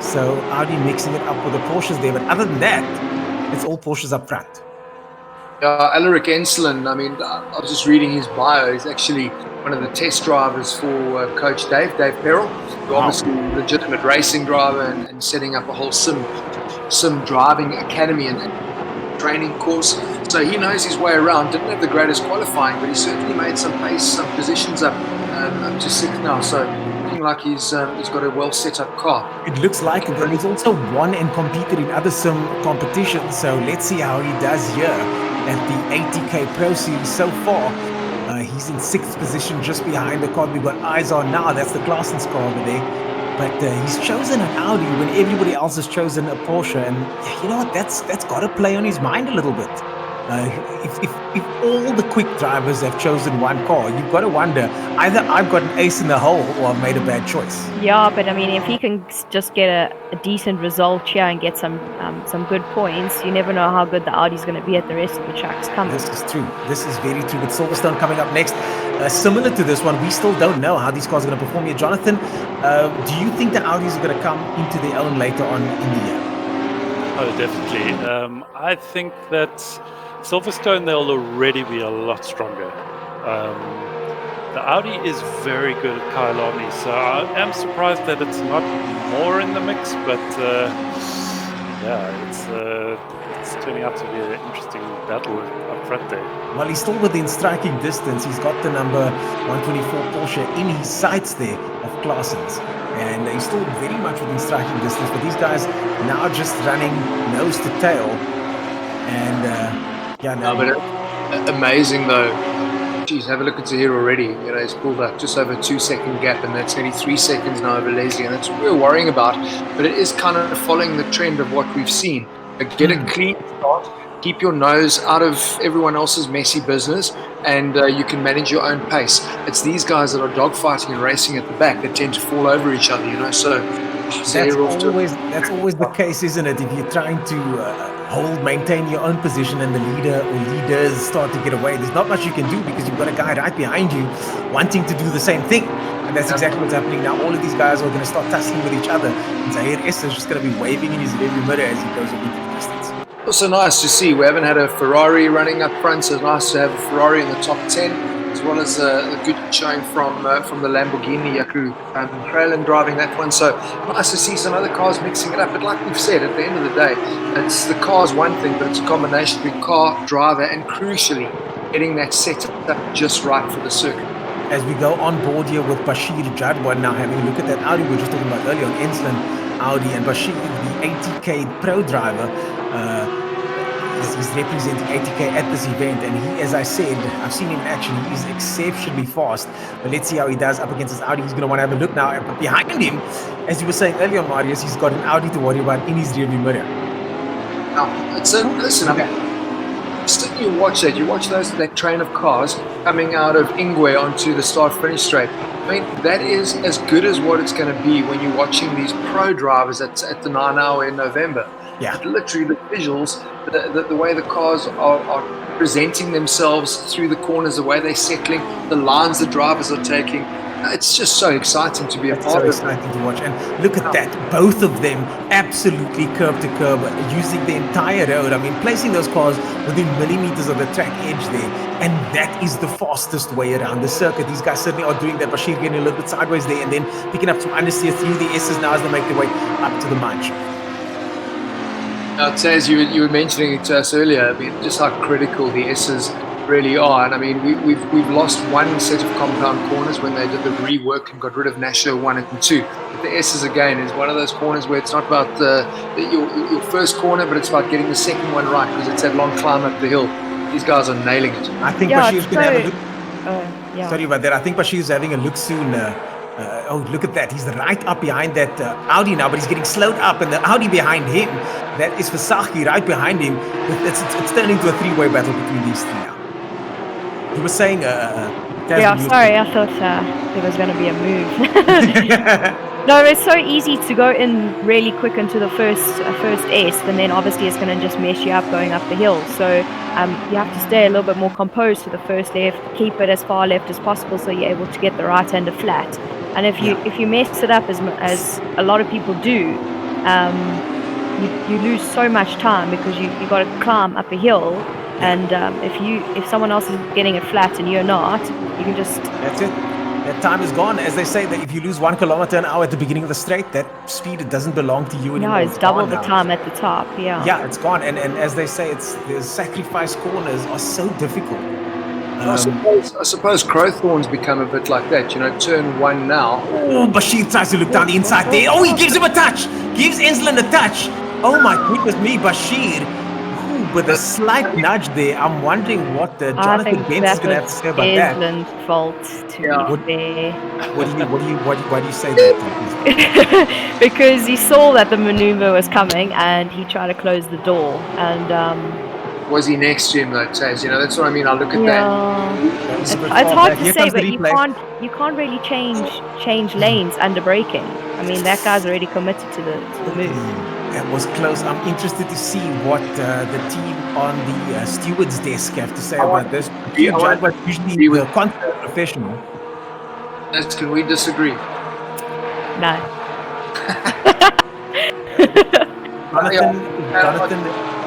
So Audi mixing it up with the Porsches there. But other than that, it's all Porsches up front. Alaric Enselen, I mean, I was just reading his bio. He's actually one of the test drivers for Coach Dave Perrell, who obviously a legitimate racing driver and setting up a whole sim driving academy and training course. So he knows his way around. Didn't have the greatest qualifying, but he certainly made some pace, some positions up to 6th now. So looking like he's got a well set up car. It looks like it. And he's also won and competed in other sim competitions. So let's see how he does here at the ATK Pro Series so far. He's in 6th position just behind the car we've got eyes on now. That's the Claessen's car over there. But he's chosen an Audi when everybody else has chosen a Porsche. And you know what? That's got to play on his mind a little bit. If all the quick drivers have chosen one car, you've got to wonder, either I've got an ace in the hole or I've made a bad choice. Yeah, but I mean, if he can just get a decent result here and get some good points, you never know how good the Audi's going to be at the rest of the tracks coming. This is true. This is very true. With Silverstone coming up next, similar to this one, we still don't know how these cars are going to perform here. Jonathan, do you think the Audis are going to come into their own later on in the year? Oh, definitely. I think that Silverstone, they'll already be a lot stronger. The Audi is very good at Kyalami, so I am surprised that it's not more in the mix, but yeah, it's turning out to be an interesting battle up front there. Well, he's still within striking distance. He's got the number 124 Porsche in his sights there of Claessens. And he's still very much within striking distance. But these guys now just running nose to tail. And, yeah, no. But amazing, though. Geez, have a look at Zahir already. You know, he's pulled up just over a 2-second gap, and that's nearly 3 seconds now over Leslie. And that's what we're worrying about. But it is kind of following the trend of what we've seen. Get a clean start. Keep your nose out of everyone else's messy business, and you can manage your own pace. It's these guys that are dogfighting and racing at the back that tend to fall over each other, you know. So that's always the case, isn't it? If you're trying to maintain your own position, and the leader or leaders start to get away, there's not much you can do because you've got a guy right behind you wanting to do the same thing. And that's exactly what's happening now. All of these guys are going to start tussling with each other. And Zahir Issa is just going to be waving in his rearview mirror as he goes over the distance. Also nice to see. We haven't had a Ferrari running up front, so it's nice to have a Ferrari in the top 10, as well as a good showing from the Lamborghini, Yaku Kralin driving that one. So nice to see some other cars mixing it up. But like we've said, at the end of the day, it's the car's one thing, but it's a combination between car, driver, and crucially, getting that setup just right for the circuit. As we go on board here with Bashir Jadwan, now having a look at that Audi we were just talking about earlier on, Ensslin Audi, and Bashir, the ATK Pro driver, he's representing ATK at this event, and he, as I said, I've seen him in action. He is exceptionally fast, but let's see how he does up against his Audi. He's going to want to have a look now. But behind him, as you were saying earlier, Marius, he's got an Audi to worry about in his rearview mirror. Now, listen, you watch that train of cars coming out of Ingwe onto the start-finish straight. I mean, that is as good as what it's going to be when you're watching these pro drivers at the 9 hour in November. Yeah. But literally, the visuals, the way the cars are presenting themselves through the corners, the way they're settling, the lines the drivers are taking. It's just so exciting to be a part of. It's so exciting to watch. And look at that. Both of them absolutely curb to curb, using the entire road. I mean, placing those cars within millimeters of the track edge there. And that is the fastest way around the circuit. These guys certainly are doing that. Bashir getting a little bit sideways there and then picking up some understeer through the S's now as they make their way up to the munch. Now, as you were mentioning it to us earlier, I mean, just how critical the S's really are. And I mean, we've lost one set of compound corners when they did the rework and got rid of Nashua 1 and 2. But the S's again is one of those corners where it's not about your first corner, but it's about getting the second one right, because it's that long climb up the hill. These guys are nailing it. I think Bashir's going to have a look. Sorry about that. I think Bashir's having a look soon. Oh, look at that. He's right up behind that Audi now, but he's getting slowed up, and the Audi behind him, that is Versaghi right behind him. It's turned into a three-way battle between these three now. He was saying... sorry, I thought there was going to be a move. No, it's so easy to go in really quick into the first S, and then obviously it's going to just mess you up going up the hill. So you have to stay a little bit more composed to the first left, keep it as far left as possible so you're able to get the right-hander flat. And if you mess it up as a lot of people do, you lose so much time because you got to climb up a hill. And if someone else is getting it flat and you're not, you can just... That's it. That time is gone. As they say, that if you lose 1 kilometer an hour at the beginning of the straight, that speed, it doesn't belong to you anymore. No, it's double the time at the top. Yeah, it's gone. And as they say, the sacrifice corners are so difficult. I suppose Crowthorne's become a bit like that. You know, turn 1 now. Oh, Bashir tries to look down the inside there. Oh, he gives him a touch. Gives Ensslin a touch. Oh my goodness me, Bashir. With a slight nudge there, I'm wondering what Jonathan Bentz is going to have to say about that. Enslin's fault to be fair. Why do you say that? Because he saw that the maneuver was coming and he tried to close the door, and was he next to him though, Taz? You know, that's what I mean. I look at that. Yeah, It's a bit it's far hard back. to Here say, comes the but you replay. can't really change lanes under braking. I mean, that guy's already committed to the move. That was close. I'm interested to see what the team on the steward's desk have to say about this. Here, Judd was usually agree with- the content professional. Taz, can we disagree? No.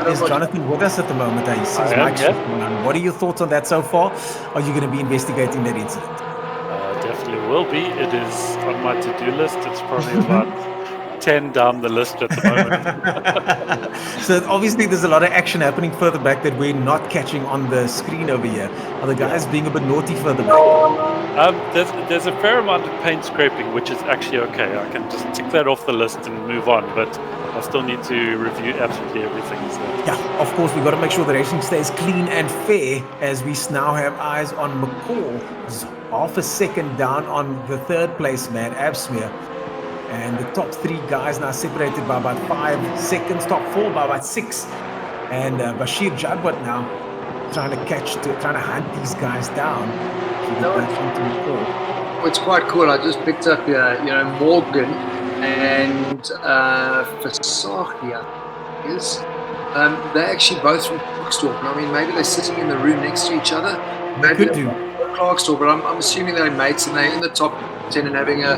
Is Jonathan with us at the moment? He sees I am, Mike's yeah. on. What are your thoughts on that so far? Are you going to be investigating that incident? Definitely will be. It is on my to-do list. It's probably about 10 down the list at the moment. So obviously there's a lot of action happening further back that we're not catching on the screen over here. Are the guys being a bit naughty further back? There's a fair amount of paint scraping, which is actually okay. I can just tick that off the list and move on, but I still need to review absolutely everything. So. Yeah, of course, we've got to make sure the racing stays clean and fair as we now have eyes on McCall. Who's half a second down on the third place man, Absmeer. And the top three guys now separated by about 5 seconds, top four by about 6. And Bashir Jadwat now trying to hunt these guys down. It's quite cool. I just picked up, Morgan and Fasakia is. They're actually both from Clarkstorp. I mean, maybe they're sitting in the room next to each other. Maybe Could do. Clarkstorp, but I'm assuming they're mates and they're in the top 10 and having a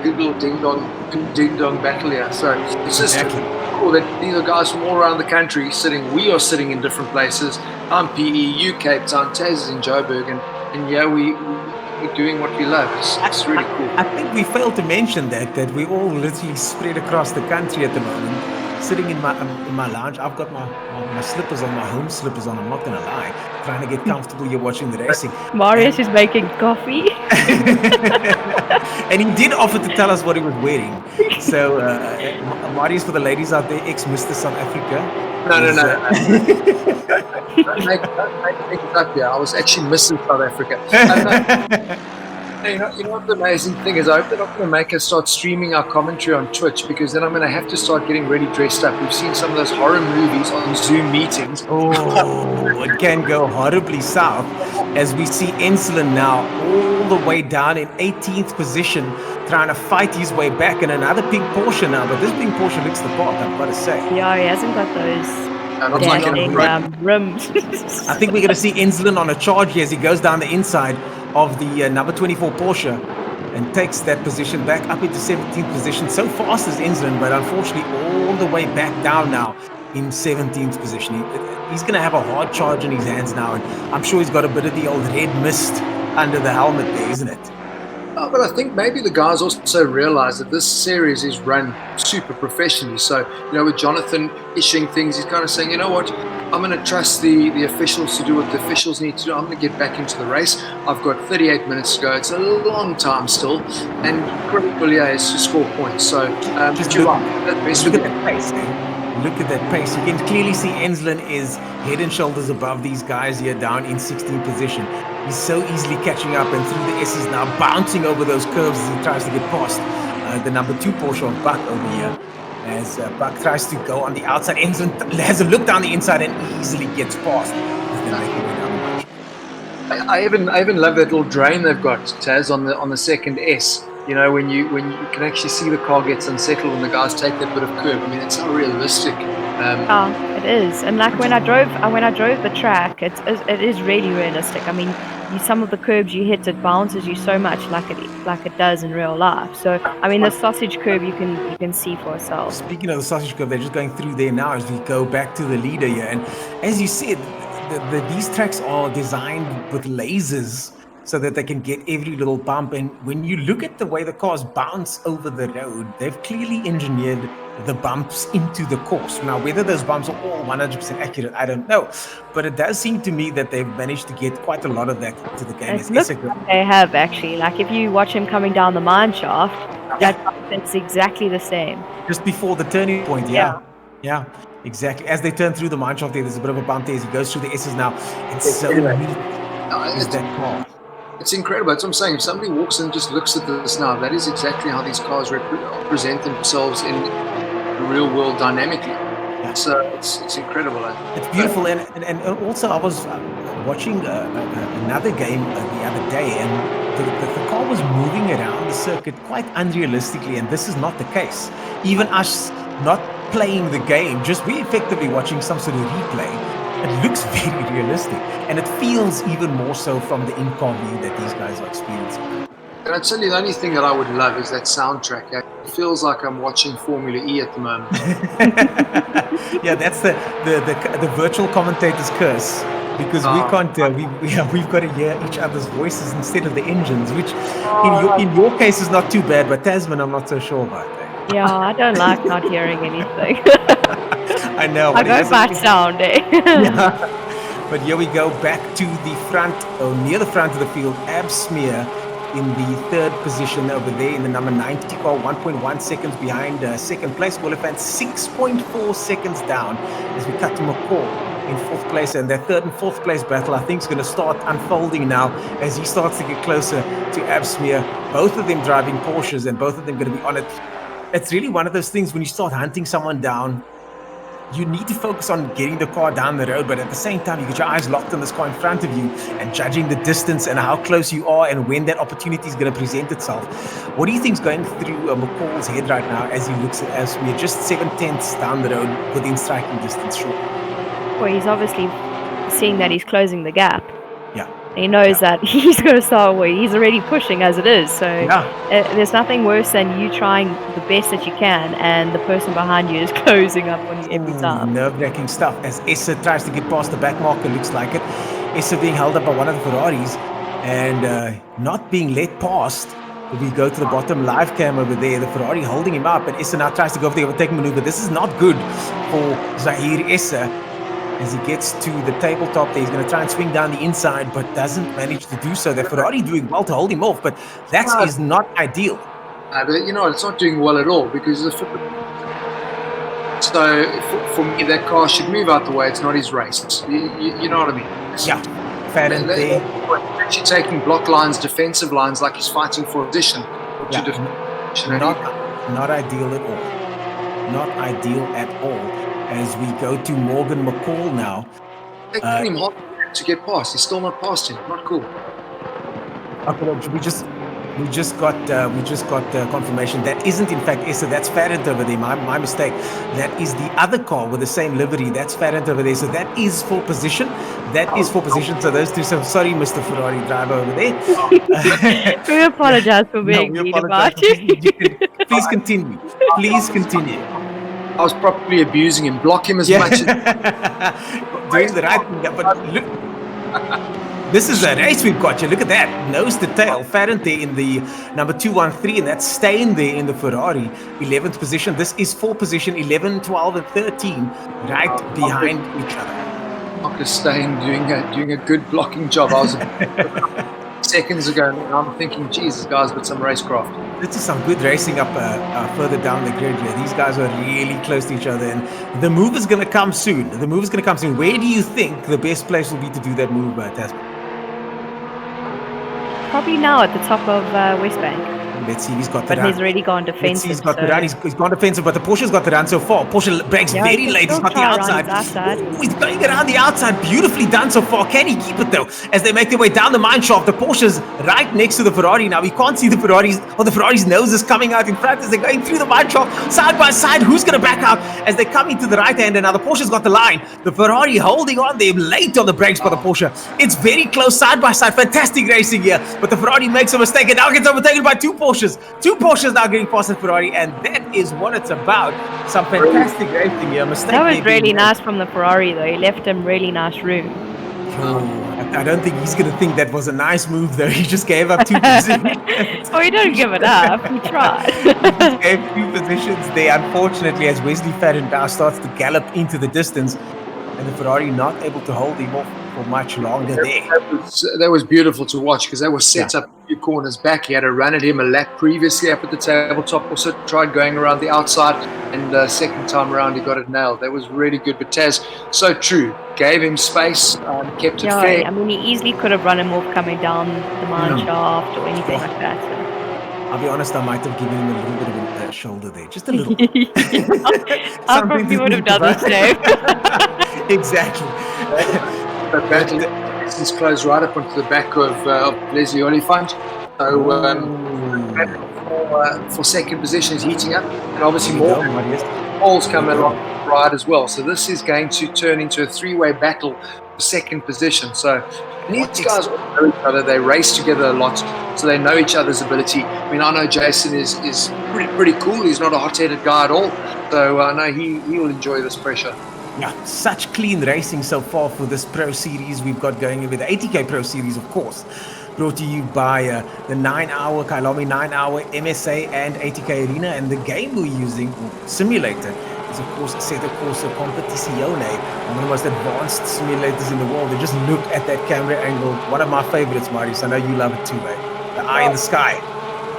good little ding dong battle here. So it's just cool that these are guys from all around the country sitting. We are sitting in different places. I'm PE, you Cape Town, Taz is in Joburg, and yeah, we're doing what we love. It's really cool. I think we failed to mention that we're all literally spread across the country at the moment. Sitting in my lounge, I've got my slippers on, my home slippers on. I'm not gonna lie, trying to get comfortable here watching the racing. Marius is making coffee. And he did offer to tell us what he was wearing. So Marius, for the ladies out there, ex-Mr. South Africa. No. Don't make things up here. I was actually missing South Africa. You know what the amazing thing is? I hope they're not going to make us start streaming our commentary on Twitch, because then I'm going to have to start getting really dressed up. We've seen some of those horror movies on Zoom meetings. Oh, it can go horribly south as we see Insulin now all the way down in 18th position, trying to fight his way back in another pink Porsche now. But this pink Porsche looks the part, I've got to say. Yeah, he hasn't got those rims. I think we're going to see Insulin on a charge here as he goes down the inside of the number 24 Porsche and takes that position back up into 17th position. So fast as Insulin, but unfortunately all the way back down now in 17th position. He's going to have a hard charge in his hands now, and I'm sure he's got a bit of the old red mist under the helmet there, isn't it? But I think maybe the guys also realize that this series is run super professionally. So, with Jonathan issuing things, he's kind of saying, you know what, I'm going to trust the officials to do what the officials need to do. I'm going to get back into the race. I've got 38 minutes to go. It's a long time still. And critical is to score points. So, Just look at that pace, Look at that pace. You can clearly see Enslin is head and shoulders above these guys here down in 16th position. He's so easily catching up, and through the S's now bouncing over those curves as he tries to get past the number 2 Porsche of Buck over here. As Buck tries to go on the outside, Enslin has a look down the inside and easily gets past. I even love that little drain they've got, Taz, on the second S. When you can actually see the car gets unsettled when the guys take that bit of curve. I mean, it's so realistic. It is, and like when I drove the track, it is really realistic. I mean, some of the curbs you hit, it bounces you so much like it does in real life. So I mean, the sausage curve you can see for yourself. Speaking of the sausage curve, they're just going through there now as we go back to the leader here, and as you said, these tracks are designed with lasers so that they can get every little bump. And when you look at the way the cars bounce over the road, they've clearly engineered the bumps into the course. Now, whether those bumps are all 100% accurate, I don't know. But it does seem to me that they've managed to get quite a lot of that to the game. It looks like they have, actually. Like, if you watch him coming down the mine shaft, that's exactly the same. Just before the turning point, yeah. Exactly. As they turn through the mine shaft there's a bit of a bump there as he goes through the S's now. It's so neat. Is that car. It's incredible. That's what I'm saying. If somebody walks in and just looks at this now, that is exactly how these cars represent themselves in the real world dynamically. It's incredible. It's beautiful, and also I was watching another game the other day, and the car was moving around the circuit quite unrealistically, and this is not the case. Even us not playing the game, just we effectively watching some sort of replay. It looks very realistic, and it feels even more so from the in-car view that these guys are experiencing. And I tell you, the only thing that I would love is that soundtrack. It feels like I'm watching Formula E at the moment. Yeah, that's the virtual commentator's curse, because we can't. We've got to hear each other's voices instead of the engines, which in your case is not too bad. But Tasman, I'm not so sure about that. Yeah, I don't like not hearing anything. I know. I go by sound, eh? Yeah. But here we go back to the front, or near the front of the field. Absmeer in the third position over there in the number 90 car, 1.1 seconds behind second place. Willifant 6.4 seconds down as we cut to McCall in fourth place. And that third and fourth place battle, I think, is going to start unfolding now as he starts to get closer to Absmeer. Both of them driving Porsches, and both of them going to be on it. It's really one of those things when you start hunting someone down, you need to focus on getting the car down the road, but at the same time, you get your eyes locked on this car in front of you and judging the distance and how close you are and when that opportunity is going to present itself. What do you think is going through McCall's head right now as he looks at us? We're just 7/10 down the road within striking distance, sure. Well, he's obviously seeing that he's closing the gap. Yeah. He knows that he's going to start where he's already pushing as it is. So there's nothing worse than you trying the best that you can and the person behind you is closing up on you every time. Nerve-wracking stuff as Essa tries to get past the back marker, looks like it. Essa being held up by one of the Ferraris and not being let past. We go to the bottom live cam over there, the Ferrari holding him up, and Essa now tries to go for the overtaking maneuver. This is not good for Zahir Essa. As he gets to the tabletop there, he's going to try and swing down the inside, but doesn't manage to do so. The Ferrari doing well to hold him off, but that is not ideal. But it's not doing well at all because so for me, that car should move out the way. It's not his race. You know what I mean? Yeah. They're actually taking block lines, defensive lines, like he's fighting for a position. Not ideal at all. Not ideal at all. As we go to Morgan McCall now. Taking him hard to get past. He's still not past him. Not cool. Okay, well, we just got confirmation that isn't in fact Essa. That's Farrant over there. My mistake. That is the other car with the same livery. That's Farrant over there. So that is for position. So those two. So sorry, Mr. Ferrari driver over there. We apologize for being mean about you. Please continue. Please continue. I was probably abusing him. Block him as much as doing the right thing. But look, this is a race we've got. You look at that, nose to tail. Farrant there in the number 213, and that's staying there in the Ferrari 11th position. This is for position 11, 12, and 13, right behind each other. Marcus Steyn doing a good blocking job. I was seconds ago, and I'm thinking, Jesus, guys, with some racecraft. This is some good racing up further down the grid here. These guys are really close to each other, and the move is going to come soon. Where do you think the best place will be to do that move, Tasman? Probably now at the top of West Bank. Let's see, he's got But he's already gone defensive. He's got the run. He's gone defensive, but the Porsche's got the run so far. Porsche breaks very late. He's got the outside. Ooh, he's going around the outside. Beautifully done so far. Can he keep it though? As they make their way down the mine shaft, the Porsche's right next to the Ferrari now. We can't see the Ferrari's nose is coming out in front as they're going through the mine shaft side by side. Who's going to back out as they come into the right hand? And now the Porsche's got the line. The Ferrari holding on. They're late on the brakes by the Porsche. It's very close side by side. Fantastic racing here. But the Ferrari makes a mistake and now gets overtaken by two Porsches. Two Porsches now getting past the Ferrari, and that is what it's about. Some fantastic racing here. That was really nice from the Ferrari, though. He left him really nice room. I don't think he's going to think that was a nice move, though. He just gave up two positions. Oh, he didn't give it up. He tried. He just gave two positions there, unfortunately, as Wesley Farrant now starts to gallop into the distance, and the Ferrari not able to hold him off for much longer there. That was beautiful to watch because they were set up a few corners back. He had a run at him a lap previously up at the tabletop. Also tried going around the outside, and second time around he got it nailed. That was really good. But Taz, so true. Gave him space, kept it fair. I mean, he easily could have run him off coming down the mine shaft or anything like that. So. I'll be honest, I might have given him a little bit of a shoulder there, just a little. I probably would have done the same. Exactly. The battle is closed right up onto the back of Leslie Oliphant. So for second position is heating up, and obviously more Paul's coming along right as well. So this is going to turn into a three-way battle for second position. So these guys all know each other. They race together a lot, so they know each other's ability. I mean, I know Jason is pretty cool. He's not a hot-headed guy at all. So I know he will enjoy this pressure. Yeah, such clean racing so far for this Pro Series we've got going with the ATK Pro Series, of course. Brought to you by the 9-hour Kyalami 9-hour MSA and ATK Arena, and the game we're using, simulator, is of course Assetto Corsa Competizione, one of the most advanced simulators in the world. And just look at that camera angle, one of my favorites, Marius. I know you love it too, mate. The eye in the sky.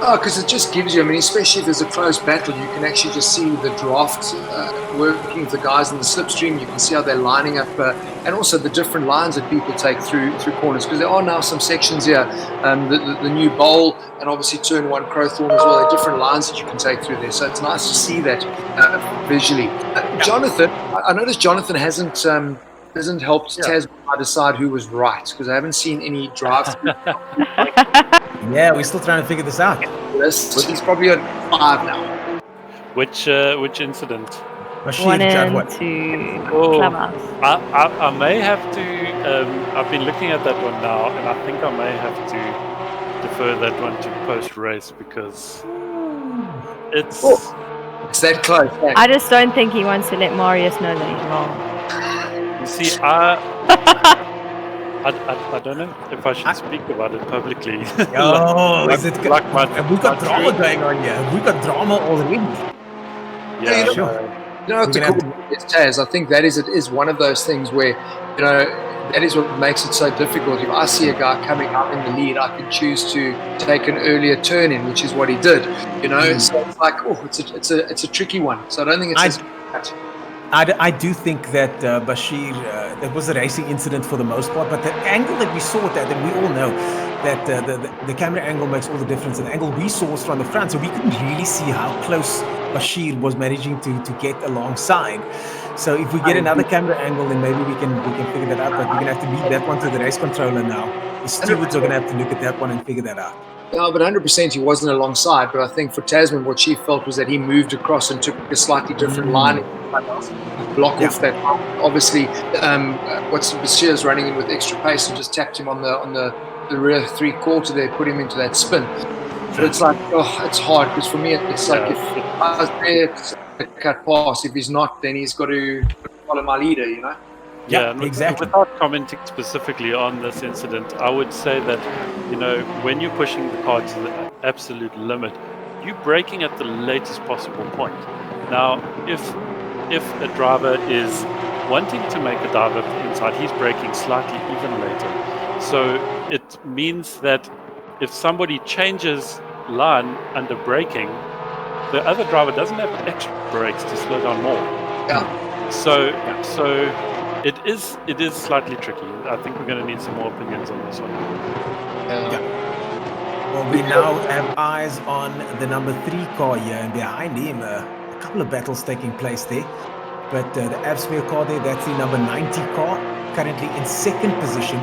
Oh, because it just gives you, I mean, especially if there's a close battle, you can actually just see the draft working with the guys in the slipstream. You can see how they're lining up, and also the different lines that people take through corners, because there are now some sections here, the new bowl, and obviously turn one Crowthorne as well. There are different lines that you can take through there, so it's nice to see that visually. Jonathan, I noticed Jonathan hasn't helped Tasman decide who was right, because I haven't seen any drive through. Yeah, we're still trying to figure this out. He's probably on 5 now. Which incident? One and two. Clever. I may have to. I've been looking at that one now, and I think I may have to defer that one to post race, because it's that close. I just don't think he wants to let Marius know that he's wrong. You see, I don't know if I should speak about it publicly. Oh, is it? Have we got drama going on here? Have we got drama already? Yeah, sure. You know, it's Taz. I think it is one of those things where, you know, that is what makes it so difficult. If I see a guy coming up in the lead, I can choose to take an earlier turn in, which is what he did. You know, so it's like, it's a tricky one. So I don't think it's I do think that Bashir, that was a racing incident for the most part, but the angle that we saw at that, and we all know that the camera angle makes all the difference. And the angle we saw was from the front, so we couldn't really see how close Bashir was managing to get alongside. So if we get another camera angle, then maybe we can figure that out. But we're gonna have to leave that one to the race controller now. The stewards are gonna have to look at that one and figure that out. No, but 100% he wasn't alongside. But I think for Tasman, what she felt was that he moved across and took a slightly different line, block off that. Obviously, Bashir's running in with extra pace and just tapped him on the rear 3/4 there, put him into that spin. But it's like, it's hard, because for me, it's like if I was there, it's a cut pass. If he's not, then he's got to follow my leader, you know? Yeah, exactly. Without commenting specifically on this incident, I would say that, you know, when you're pushing the car to the absolute limit, you're braking at the latest possible point. Now, if a driver is wanting to make a dive up the inside, he's braking slightly even later. So it means that if somebody changes line under braking, the other driver doesn't have extra brakes to slow down more. Yeah. So it is slightly tricky. I think we're going to need some more opinions on this one. Well, we now have eyes on the number 3 car here, and behind him a couple of battles taking place there. But the Avsmeer car there, that's the number 90 car, currently in second position.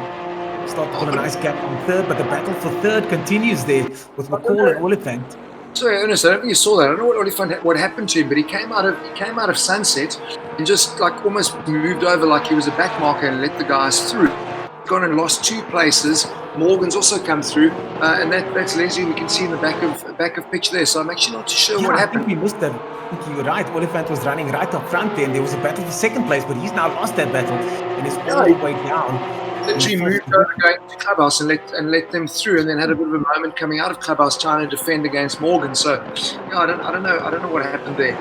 Start to put a nice gap on third, but the battle for third continues there with McCall and Oliphant. Sorry, Ernest, I don't think you saw that. I don't know what happened to him, but he came out of Sunset and just like almost moved over like he was a back marker and let the guys through. Gone and lost 2 places. Morgan's also come through, and that's Leslie. We can see in the back of pitch there. So I'm actually not too sure what happened. I think we missed that. I think you were right. Oliphant was running right up front there, and there was a battle for second place, but he's now lost that battle and is all the way down. Literally moved over going to Clubhouse and let them through, and then had a bit of a moment coming out of Clubhouse trying to defend against Morgan. So I don't know what happened there.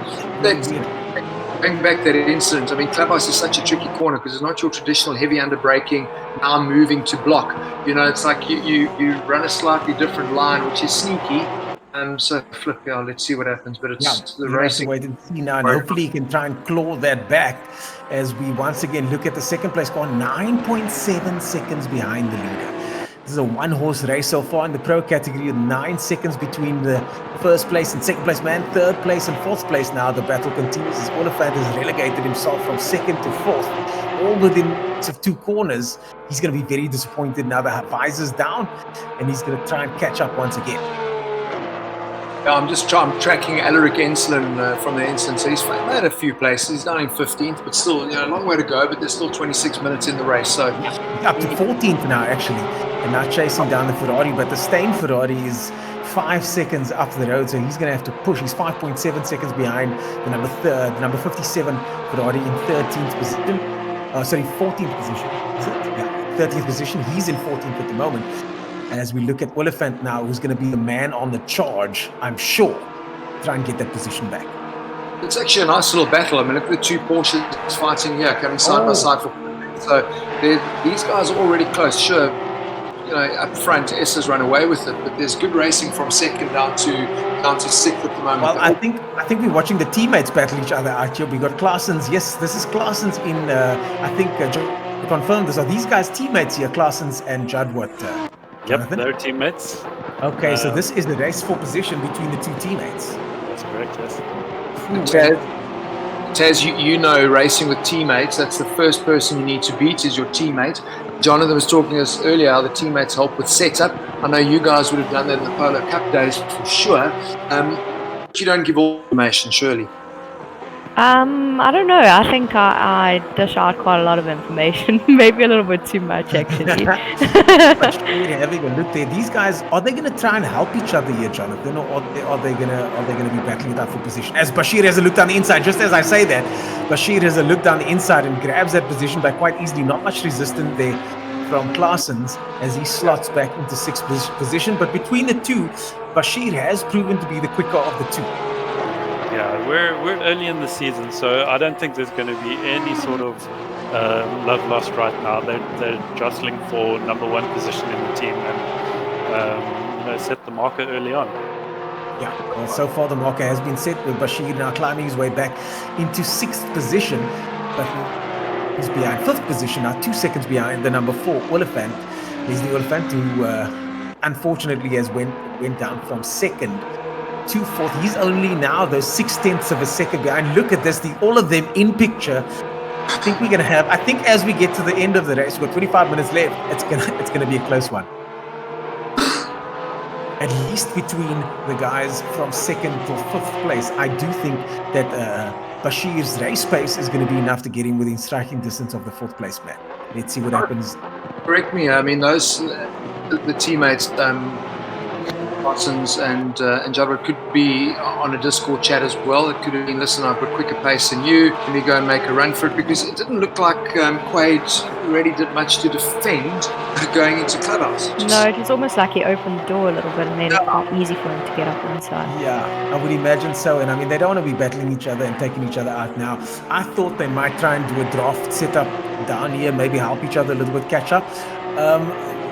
Going back that incident, I mean, Clubhouse is such a tricky corner because it's not your traditional heavy under braking, now moving to block. You know, it's like you run a slightly different line, which is sneaky. So let's see what happens. But it's the racing. Wait and see now, and hopefully he can try and claw that back as we once again look at the second place car, 9.7 seconds behind the leader. This is a one-horse race so far in the pro category, with 9 seconds between the first place and second place man. Third place and fourth place now. The battle continues as Oliphant has relegated himself from second to fourth, all within of 2 corners. He's going to be very disappointed now. The visor's down, and he's going to try and catch up once again. Yeah, I'm tracking Alaric Enslin from the instance. He's made a few places. He's down in 15th, but still, a long way to go. But there's still 26 minutes in the race. So up to 14th now, actually, and now chasing down the Ferrari. But the Steyn Ferrari is 5 seconds up the road, so he's going to have to push. He's 5.7 seconds behind the number 57 Ferrari in 13th position. 14th position. 13th position. He's in 14th at the moment. As we look at Oliphant now, who's going to be the man on the charge, I'm sure, try and get that position back. It's actually a nice little battle. I mean, look at the 2 Porsches fighting here, coming side by side. So these guys are already close. Sure, up front, S has run away with it, but there's good racing from second down to 6th at the moment. Well, I think we're watching the teammates battle each other out here. We got Claassens. Yes, this is Claassens in. I think confirmed this. Are these guys teammates here? Claassens and Judd. What? Yep, Jonathan? they're teammates. Okay, so this is the race for position between the 2 teammates. That's correct, yes. Taz, you know racing with teammates, that's the first person you need to beat is your teammate. Jonathan was talking to us earlier how the teammates help with setup. I know you guys would have done that in the Polo Cup days for sure. But you don't give all information, surely. I don't know. I think I dish out quite a lot of information. Maybe a little bit too much, actually. Having a look there. These guys, are they going to try and help each other here, Jonathan, or are they going to be battling it out for position? As Bashir has a look down the inside, just as I say that, Bashir has a look down the inside and grabs that position by quite easily. Not much resistance there from Claassens as he slots back into 6th position. But between the 2, Bashir has proven to be the quicker of the 2. Yeah, we're early in the season, so I don't think there's going to be any sort of love lost right now. They're jostling for number 1 position in the team and set the marker early on. Yeah, well, so far the marker has been set with Bashir now climbing his way back into 6th position, but he's behind 5th position now, 2 seconds behind the number 4 Oliphant. He's the Oliphant who unfortunately has went down from 2nd to 4th. He's only now those 0.6 of a second behind. Look at this, all of them in picture. I think as we get to the end of the race, we've got 25 minutes left, it's gonna be a close one. At least between the guys from 2nd to 5th place, I do think that Bashir's race pace is going to be enough to get him within striking distance of the 4th place man. Let's see what happens. Correct me. I mean, those the teammates, Parsons and Jabba could be on a Discord chat as well. It could have been, listen, I've got quicker pace than you. Can we go and make a run for it? Because it didn't look like Quaid really did much to defend going into clubhouse. No, it was almost like he opened the door a little bit and made it quite easy for him to get up inside. Yeah, I would imagine so. And I mean, they don't want to be battling each other and taking each other out now. I thought they might try and do a draft setup down here, maybe help each other a little bit, catch up.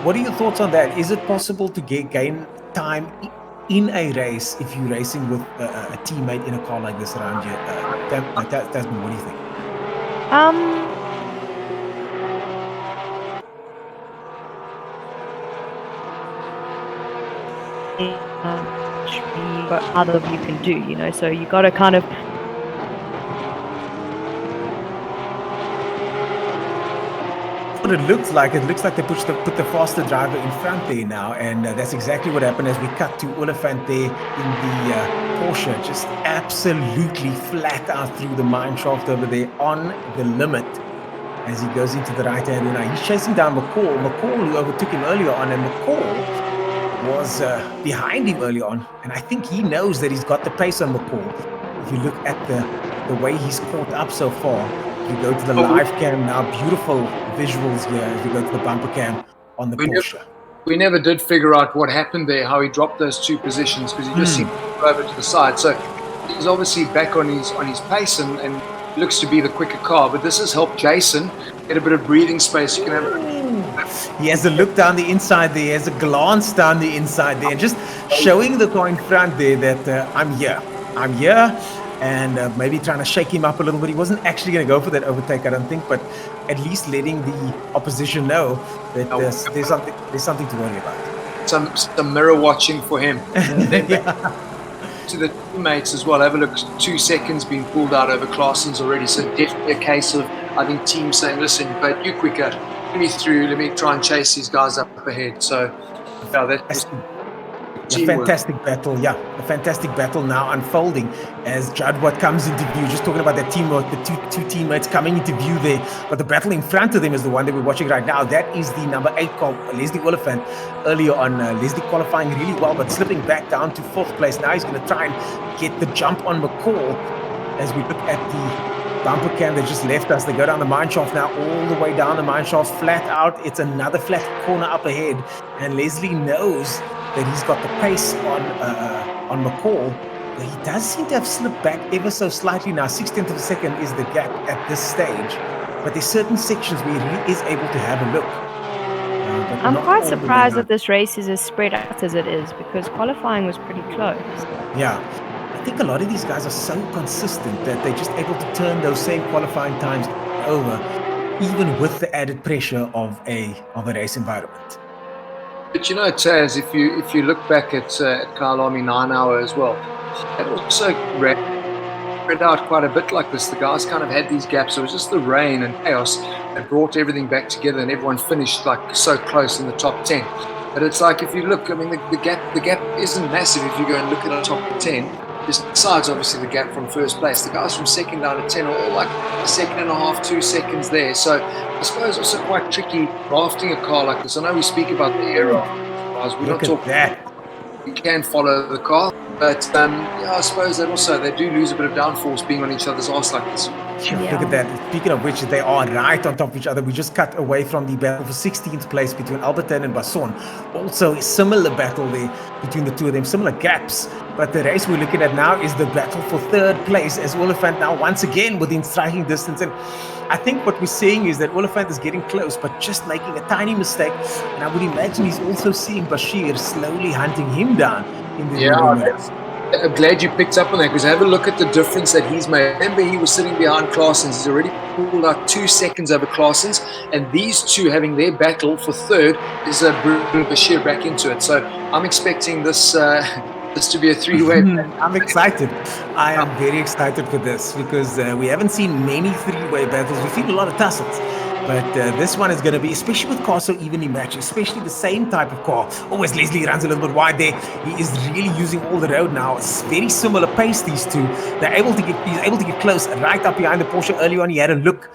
What are your thoughts on that? Is it possible to gain time in a race if you're racing with a teammate in a car like this around you? Tasman, what do you think? What other of you can do, so you got to kind of what it looks like they put the faster driver in front there now, and that's exactly what happened as we cut to Oliphant there in the Porsche, just absolutely flat out through the mine shaft over there on the limit as he goes into the right hand. Now he's chasing down McCall who overtook him earlier on, and McCall was behind him early on, and I think he knows that he's got the pace on McCall. If you look at the way he's caught up so far, you go to the live cam now, beautiful visuals here. If you go to the bumper cam on the Porsche, we never did figure out what happened there, how he dropped those 2 positions, because he just seemed to go over to the side. So he's obviously back on his pace and looks to be the quicker car. But this has helped Jason get a bit of breathing space. You can have. He has a look down the inside there. He has a glance down the inside there, and just showing the car in front there that I'm here. and maybe trying to shake him up a little bit. He wasn't actually going to go for that overtake, I don't think, but at least letting the opposition know that there's something to worry about. Some mirror watching for him. Yeah. To the teammates as well. Have a look. 2 seconds being pulled out over Claasen's already. So definitely a case of, I think, teams saying, listen, but you quicker. Let me through. Let me try and chase these guys up ahead. So yeah, that's a fantastic battle. Yeah, a fantastic battle now unfolding as Jadwat comes into view. Just talking about that teamwork, the two teammates coming into view there. But the battle in front of them is the one that we're watching right now. That is the number 8 call, Leslie Oliphant. Earlier on, Leslie qualifying really well, but slipping back down to 4th place. Now he's going to try and get the jump on McCall as we look at the bumper cam that just left us. They go down the mine shaft now, all the way down the mine shaft, flat out. It's another flat corner up ahead, and Leslie knows that he's got the pace on McCall, but he does seem to have slipped back ever so slightly now. 16th of a second is the gap at this stage, but there's certain sections where he is able to have a look. I'm quite surprised that this race is as spread out as it is, because qualifying was pretty close. Yeah, I think a lot of these guys are so consistent that they're just able to turn those same qualifying times over, even with the added pressure of a race environment. But you know, Taz, if you look back at Kyalami 9 hour as well, it also spread out quite a bit like this. The guys kind of had these gaps. It was just the rain and chaos that brought everything back together, and everyone finished like so close in the top 10. But it's like, if you look, I mean, the gap isn't massive if you go and look at the top 10. Besides, obviously, the gap from first place. The guys from second down to 10 are all like a second and a half, 2 seconds there. So I suppose also quite tricky drafting a car like this. I know we speak about the era of cars. We don't talk that. You can follow the car. But yeah, I suppose that also they do lose a bit of downforce being on each other's arse like this. Yeah. Look at that. Speaking of which, they are right on top of each other. We just cut away from the battle for 16th place between Albertine and Basson. Also, a similar battle there between the two of them, similar gaps. But the race we're looking at now is the battle for 3rd place, as Oliphant now once again within striking distance. And I think what we're seeing is that Oliphant is getting close, but just making a tiny mistake. And I would imagine he's also seeing Bashir slowly hunting him down in the I'm glad you picked up on that, because have a look at the difference that he's made. Remember, he was sitting behind Claasen's. He's already pulled out 2 seconds over Claasen's, and these two having their battle for 3rd is bringing Bashir back into it. So I'm expecting this to be a 3-way. I'm excited. I am very excited for this, because we haven't seen many 3-way battles. We've seen a lot of tussles. But this one is going to be, especially with cars so evenly matched, especially the same type of car. Always Leslie runs a little bit wide there. He is really using all the road now. It's very similar pace, these two. He's able to get close right up behind the Porsche. Early on, he had a look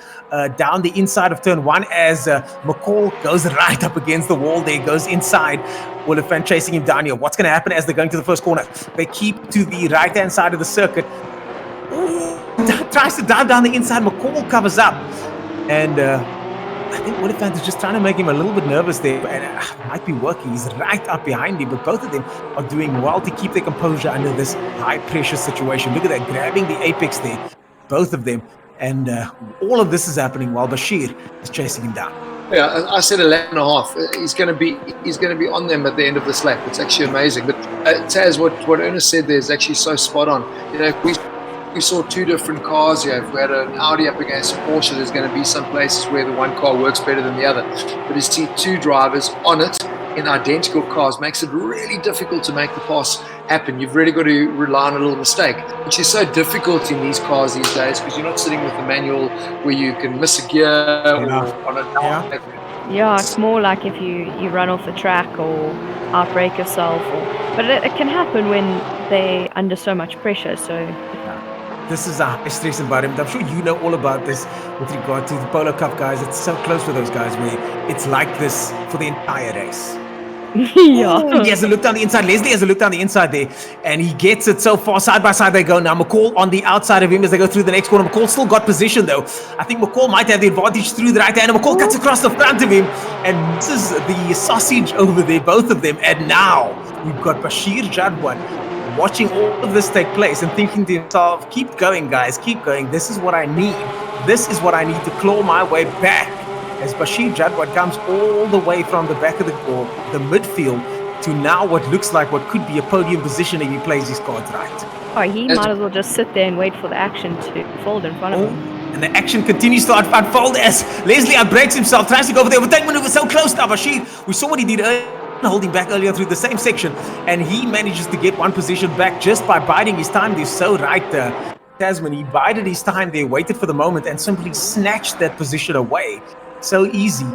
down the inside of turn 1 as McCall goes right up against the wall there, goes inside. Oliphant chasing him down here. What's going to happen as they're going to the first corner? They keep to the right-hand side of the circuit. Ooh, tries to dive down the inside. McCall covers up. And I think Oliphant is just trying to make him a little bit nervous there, and it might be working. He's right up behind him, but both of them are doing well to keep their composure under this high-pressure situation. Look at that, grabbing the apex there, both of them. And all of this is happening while Bashir is chasing him down. Yeah, I said 11.5. He's going to be on them at the end of this lap. It's actually amazing. But Taz, what Ernest said there is actually so spot on. You know, we saw 2 different cars here. If we had an Audi up against a Porsche, there's going to be some places where the one car works better than the other. But you see 2 drivers on it in identical cars makes it really difficult to make the pass happen. You've really got to rely on a little mistake, which is so difficult in these cars these days, because you're not sitting with a manual where you can miss a gear or on a Yeah, it's more like if you run off the track or outbrake yourself. But it can happen when they're under so much pressure. So this is a high stress environment. I'm sure you know all about this with regard to the Polo Cup guys. It's so close for those guys where it's like this for the entire race. Yeah. Oh, he has a look down the inside. Leslie has a look down the inside there, and he gets it so far. Side by side they go now. McCall on the outside of him as they go through the next corner. McCall still got position though. I think McCall might have the advantage through the right hand. McCall cuts across the front of him and misses the sausage over there, both of them. And now we've got Bashir Jadwan watching all of this take place and thinking to himself, keep going guys, keep going. This is what I need. This is what I need to claw my way back. As Bashir Jadwat comes all the way from the back of the midfield to now what looks like what could be a podium position if he plays his cards right. Oh, he might as well just sit there and wait for the action to fold in front of him. And the action continues to unfold as Leslie outbreaks himself, tries to go over there. Overtake maneuver so close now, Bashir. We saw what he did earlier, holding back earlier through the same section, and he manages to get one position back just by biding his time. They're so right there. Tasman, he bided his time there, waited for the moment, and simply snatched that position away. So easy.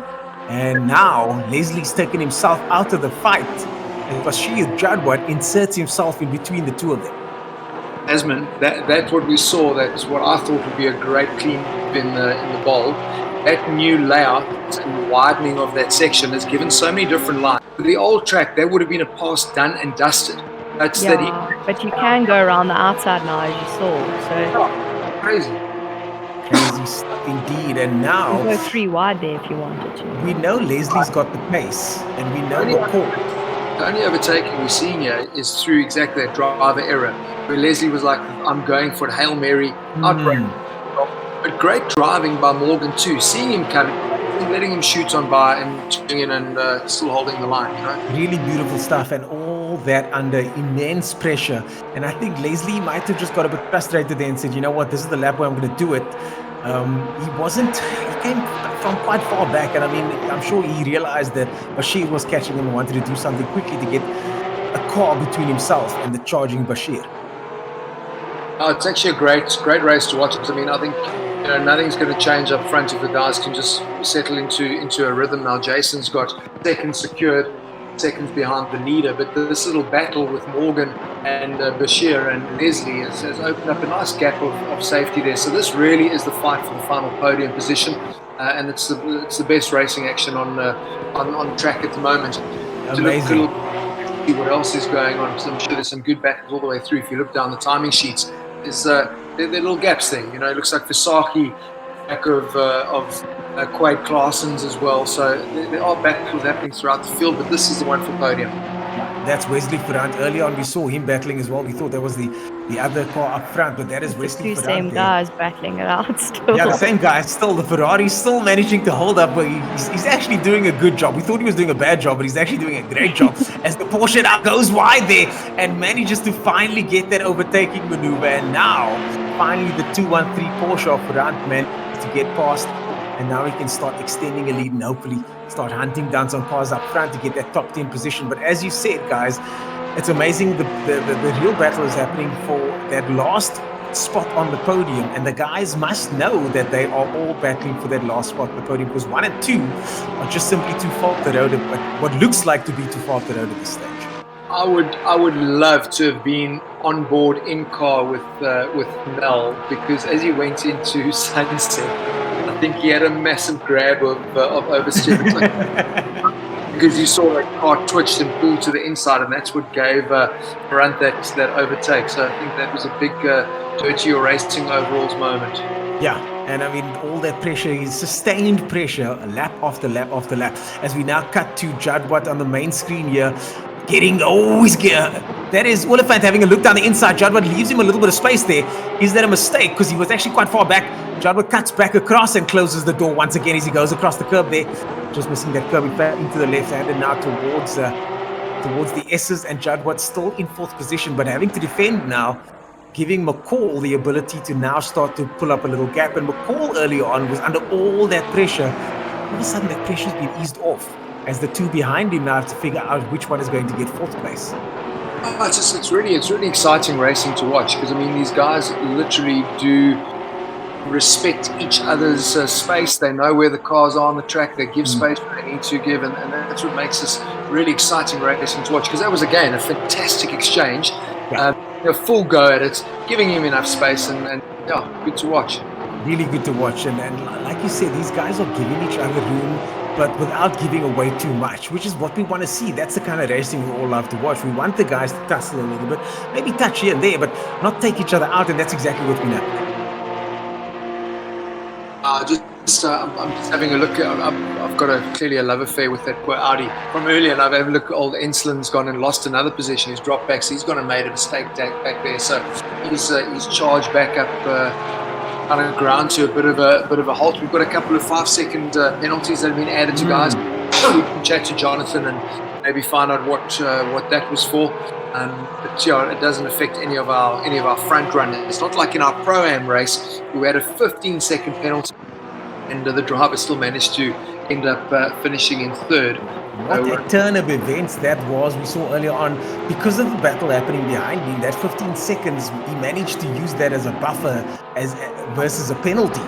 And now Leslie's taken himself out of the fight, and Bashir Jadwat inserts himself in between the two of them. Tasman, that's what we saw. That's what I thought would be a great clean in the bowl. That new layout and widening of that section has given so many different lines. The old track, that would have been a pass done and dusted. That's but you can go around the outside now, as you saw. So crazy stuff indeed. And now you can go 3 wide there if you wanted to. We know Leslie's got the pace, and we know the only overtaking we're seeing here is through exactly that driver error, where Leslie was like, I'm going for a Hail Mary outbreak. But great driving by Morgan too, seeing him coming, letting him shoot on by and turning in and still holding the line, you know? Really beautiful stuff, and all that under immense pressure. And I think Leslie might have just got a bit frustrated there and said, you know what, this is the lap where I'm going to do it. He came from quite far back, and I mean, I'm sure he realized that Bashir was catching him and wanted to do something quickly to get a car between himself and the charging Bashir. Oh, it's actually a great race to watch. I mean, I think nothing's going to change up front if the guys can just settle into a rhythm. Now Jason's got seconds secured, seconds behind the leader, but this little battle with Morgan and Bashir and Leslie has opened up a nice gap of safety there. So this really is the fight for the final podium position, and it's the best racing action on track at the moment. Amazing. To look, see what else is going on, because I'm sure there's some good battles all the way through. If you look down the timing sheets, there are little gaps there. You know, it looks like Versaki, back of Quade Claessens as well. So there are battles happening throughout the field, but this is the one for podium. That's Wesley Ferrand. Earlier on, we saw him battling as well. We thought that was the other car up front, but that is Wesley Ferrand. The same guys battling it out still. Yeah, the same guy still. The Ferrari's still managing to hold up, but he's actually doing a good job. We thought he was doing a bad job, but he's actually doing a great job as the Porsche now goes wide there and manages to finally get that overtaking maneuver. And now, finally, the 213 Porsche of Ferrand managed to get past. And now he can start extending a lead and hopefully start hunting down some cars up front to get that top 10 position. But as you said, guys, it's amazing. The real battle is happening for that last spot on the podium. And the guys must know that they are all battling for that last spot on the podium, because 1 and 2 are just simply too far up the road, what looks like to be too far up the road at this stage. I would love to have been on board in car with Mel, because as he went into Sunset, I think he had a massive grab of oversteering, because you saw that car twitched and pulled to the inside, and that's what gave Ferrand that overtake. So I think that was a big dirty or racing overalls moment. Yeah, and I mean, all that pressure is sustained pressure, lap after lap after lap. As we now cut to Jadwat on the main screen here, that is Oliphant having a look down the inside. Jadwat leaves him a little bit of space there. Is that a mistake? Because he was actually quite far back. Jadwat cuts back across and closes the door once again as he goes across the curb there. Just missing that curb into the left hand and now towards the S's, and Jadwat still in 4th position, but having to defend now, giving McCall the ability to now start to pull up a little gap. And McCall earlier on was under all that pressure. All of a sudden that pressure's been eased off, as the two behind him now have to figure out which one is going to get 4th place. It's really exciting racing to watch, because I mean, these guys literally do respect each other's space. They know where the cars are on the track. They give space where they need to give, and that's what makes this really exciting racing to watch, because that was again a fantastic exchange. A full go at it, giving him enough space, and yeah, good to watch. Really good to watch, and like you said, these guys are giving each other room, but without giving away too much, which is what we want to see. That's the kind of racing we all love to watch. We want the guys to tussle a little bit, maybe touch here and there, but not take each other out, and that's exactly what we know. I'm just having a look. I've got clearly a love affair with that poor Audi from earlier, and I've had a look. Old Enslin's gone and lost another position. He's dropped back, so he's gone and made a mistake back there. So he's charged back up on the ground to a bit of a halt. We've got a couple of 5-second penalties that have been added to guys. we can chat to Jonathan and maybe find out what that was for. But it doesn't affect any of our front runners. It's not like in our Pro-Am race, we had a 15-second penalty, and the driver still managed to end up finishing in third. What a turn of events that was. We saw earlier on, because of the battle happening behind me, that 15 seconds, he managed to use that as a buffer versus a penalty.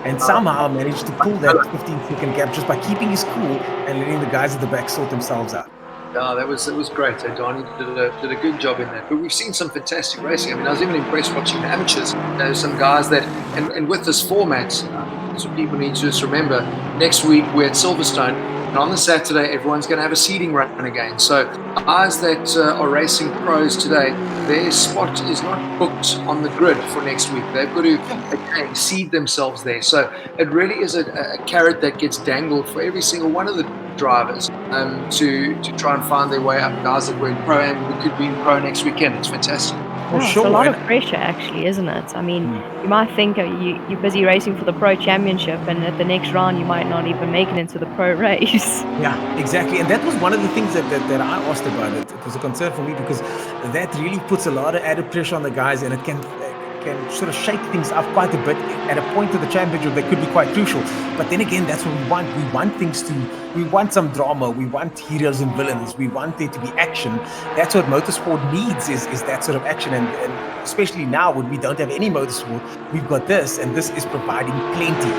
And somehow managed to pull that 15-second gap just by keeping his cool and letting the guys at the back sort themselves out. Yeah, it was great. Donnie did a good job in that. But we've seen some fantastic racing. I mean, I was even impressed watching the amateurs. There's some guys that, and with this format, so people need to just remember, next week we're at Silverstone, and on the Saturday everyone's going to have a seeding run again. So guys that are racing pros today, their spot is not booked on the grid for next week. They've got to again seed themselves there. So it really is a carrot that gets dangled for every single one of the drivers to try and find their way up. Guys that were in pro and we could be in pro next weekend. It's fantastic. Yeah, it's a lot of pressure, actually, isn't it? I mean, you might think you're busy racing for the Pro Championship, and at the next round you might not even make it into the Pro race. Yeah, exactly. And that was one of the things that I asked about. It was a concern for me because that really puts a lot of added pressure on the guys, and it can sort of shake things up quite a bit. At a point of the championship, they could be quite crucial. But then again, that's what we want. We want some drama. We want heroes and villains. We want there to be action. That's what motorsport needs is that sort of action. And especially now when we don't have any motorsport, we've got this, and this is providing plenty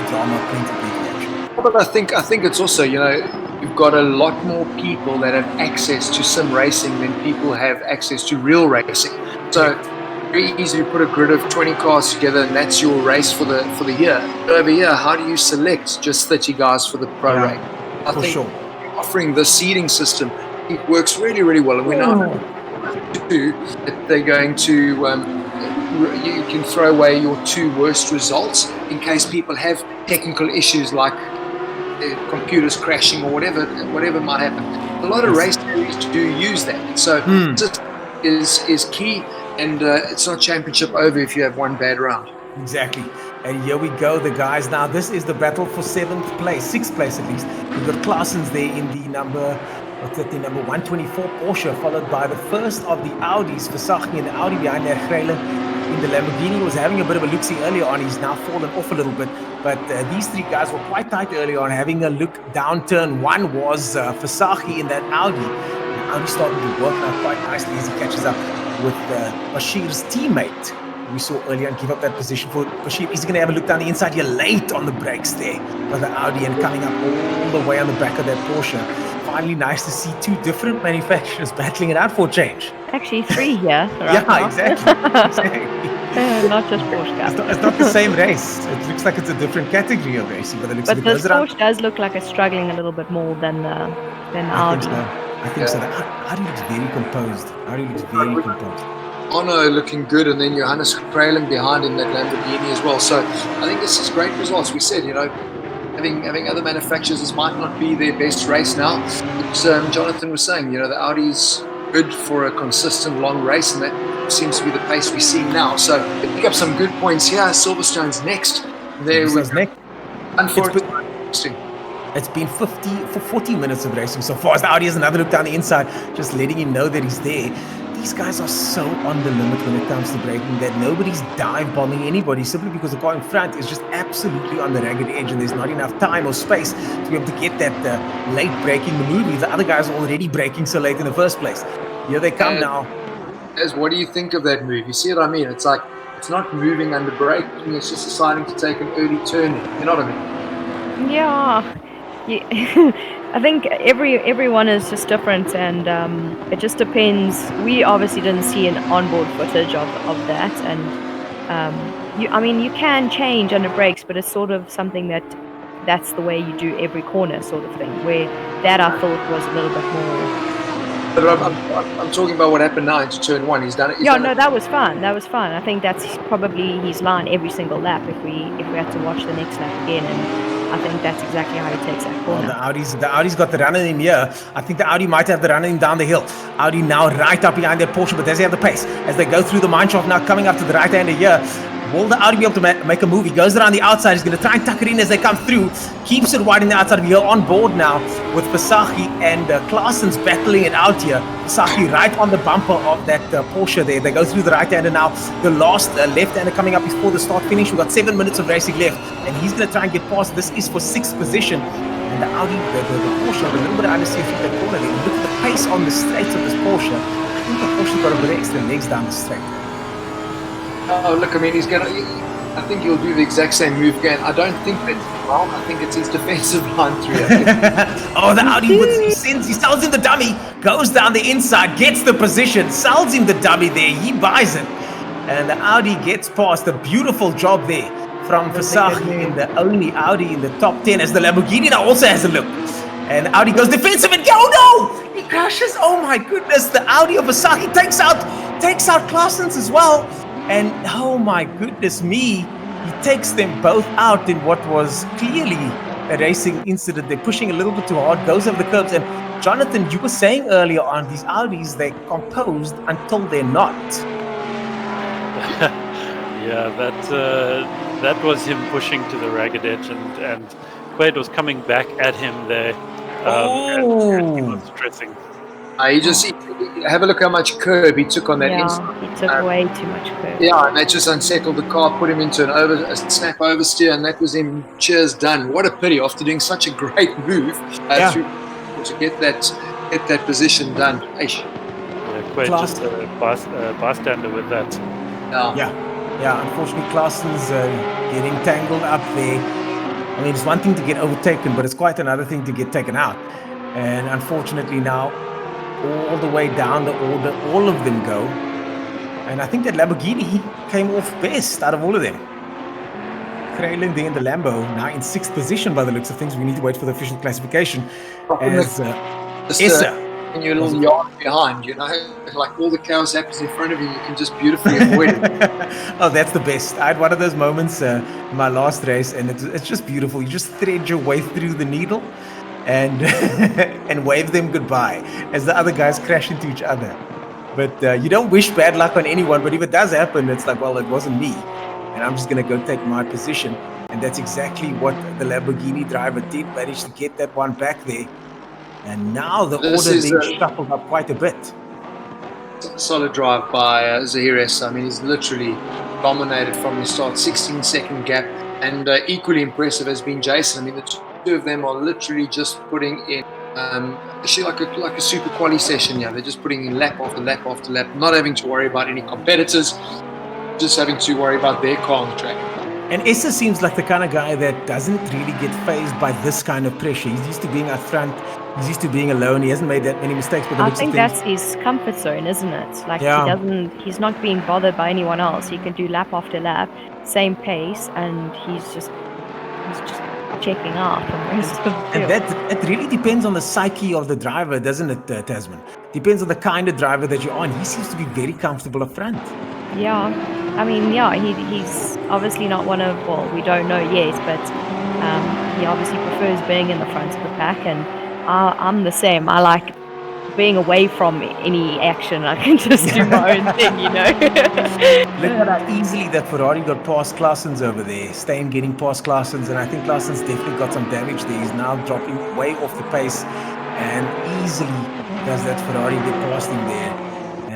drama, plenty action. But I think it's also, you've got a lot more people that have access to sim racing than people have access to real racing. So very easy to put a grid of 20 cars together, and that's your race for the year. But over here, how do you select just 30 guys for the pro race? I think offering the seeding system, it works really, really well. And we now do that they're going to you can throw away your 2 worst results in case people have technical issues like computers crashing or whatever might happen. A lot of race series do use that. So this is key. And it's not championship over if you have one bad round. Exactly. And here we go, the guys. Now, this is the battle for 6th place at least. We've got Claessens there in the number 124 Porsche, followed by the first of the Audis, Verstappen in the Audi behind there, Grelen in the Lamborghini. Was having a bit of a look-see earlier on. He's now fallen off a little bit. But these 3 guys were quite tight early on, having a look down turn 1 was Verstappen in that Audi. The Audi starting to work now quite nicely as he catches up with Bashir's teammate. We saw earlier and give up that position for Bashir. He's going to have a look down the inside here, late on the brakes there by the Audi and coming up all the way on the back of that Porsche. Finally, nice to see 2 different manufacturers battling it out for a change. Actually, 3 here. Exactly. Not just Porsche guys. It's not the same race. It looks like it's a different category of racing. But this Porsche does look like it's struggling a little bit more than Audi. I think so. Audi looks very composed. Ono looking good, and then Johannes Grelen behind in that Lamborghini as well. So I think this is great results. We said, having other manufacturers, this might not be their best race now. But Jonathan was saying, the Audi's good for a consistent long race, and that seems to be the pace we see now. So they pick up some good points here. Silverstone's next. Silverstone's next. Unfortunately, interesting. It's been 40 minutes of racing so far. As the Audi has another look down the inside, just letting him know that he's there. These guys are so on the limit when it comes to braking that nobody's dive bombing anybody simply because the car in front is just absolutely on the ragged edge and there's not enough time or space to be able to get that late braking maneuver. The other guys are already braking so late in the first place. Here they come now. What do you think of that move? You see what I mean? It's like it's not moving under braking, it's just deciding to take an early turn in. You know what I mean? Yeah. I think everyone is just different, and it just depends. We obviously didn't see an onboard footage of that, and you can change under brakes, but it's sort of something that's the way you do every corner sort of thing, where that I thought was a little bit more. But I'm talking about what happened now into turn 1. He's done it. That was fun. I think that's probably his line every single lap if we had to watch the next lap again, and I think that's exactly how he takes that corner. The Audi's got the runner in here. I think the Audi might have the runner in down the hill. Audi now right up behind their Porsche, but does he have the pace? As they go through the mineshaft now, coming up to the right hand here, Will the Audi be able to make a move? He goes around the outside. He's going to try and tuck it in as they come through. Keeps it wide in the outside. We're on board now with Visagie and Klaasen's battling it out here. Visagie right on the bumper of that Porsche there. They go through the right-hander now. The last left-hander coming up before the start-finish. We've got 7 minutes of racing left. And he's going to try and get past. This is for 6th position. And the Audi, the Porsche, a little bit understeer through that corner there. Look at the pace on the straights of this Porsche. I think the Porsche's got a bit of extra legs down the straight. Oh, look, I mean, I think he'll do the exact same move again. I don't think that's wrong. I think it's his defensive line through. Oh, the Audi, he sells him the dummy, goes down the inside, gets the position, sells him the dummy there. He buys it. And the Audi gets past. A beautiful job there from Visagie, and the only Audi in the top 10, as the Lamborghini now also has a look. And Audi goes defensive and oh no! He crashes. Oh my goodness, the Audi of Visagie takes out Klaasen's as well. And oh my goodness me, he takes them both out in what was clearly a racing incident. They're pushing a little bit too hard, goes over the curbs. And Jonathan, you were saying earlier on, these Audis, they're composed until they're not. Yeah, that was him pushing to the ragged edge, and Quaid was coming back at him there. And he was stressing. Have a look how much curb he took on that instant. He took way too much curb. Yeah, and that just unsettled the car, put him into a snap oversteer, and that was him. Cheers, done. What a pity after doing such a great move to get that position done. Quite just a bystander with that. Yeah. Unfortunately, Klaasen's getting tangled up there. I mean, it's one thing to get overtaken, but it's quite another thing to get taken out. And unfortunately now, all the way down the order, all of them go. And I think that Lamborghini came off best out of all of them. Kralin there in the Lambo, now in 6th position by the looks of things. We need to wait for the official classification. As and you're a little yard behind, you know, like all the chaos happens in front of you, you can just beautifully avoid it. Oh, that's the best. I had one of those moments in my last race, and it's just beautiful. You just thread your way through the needle and and wave them goodbye as the other guys crash into each other. But you don't wish bad luck on anyone, but if it does happen, it's like, well, it wasn't me, and I'm just going to go take my position. And that's exactly what the Lamborghini driver did, managed to get that one back there. And now the order being shuffled up quite a bit. Solid drive by Zahires. I mean, he's literally dominated from the start, 16-second gap. And equally impressive has been Jason. I mean, the two of them are literally just putting in, actually like a super quali session. Yeah, they're just putting in lap after lap after lap, not having to worry about any competitors, just having to worry about their car on the track. And Issa seems like the kind of guy that doesn't really get fazed by this kind of pressure. He's used to being up front. He's used to being alone. He hasn't made that many mistakes. But I think that's his comfort zone, isn't it? Like he's not being bothered by anyone else. He can do lap after lap, same pace, and he's just checking out from rest of the field. And that really depends on the psyche of the driver, doesn't it, Tasman? Depends on the kind of driver that you're on. He seems to be very comfortable up front. Yeah, I mean, he's obviously not one of, well, we don't know yet, but he obviously prefers being in the front of the pack, and I'm the same. I like being away from any action. I can just do my own thing, you know. Look at how easily that Ferrari got past Klaasen's over there. Steyn getting past Klaasen's, and I think Klaasen's definitely got some damage there. He's now dropping way off the pace, and easily does that Ferrari get past him there.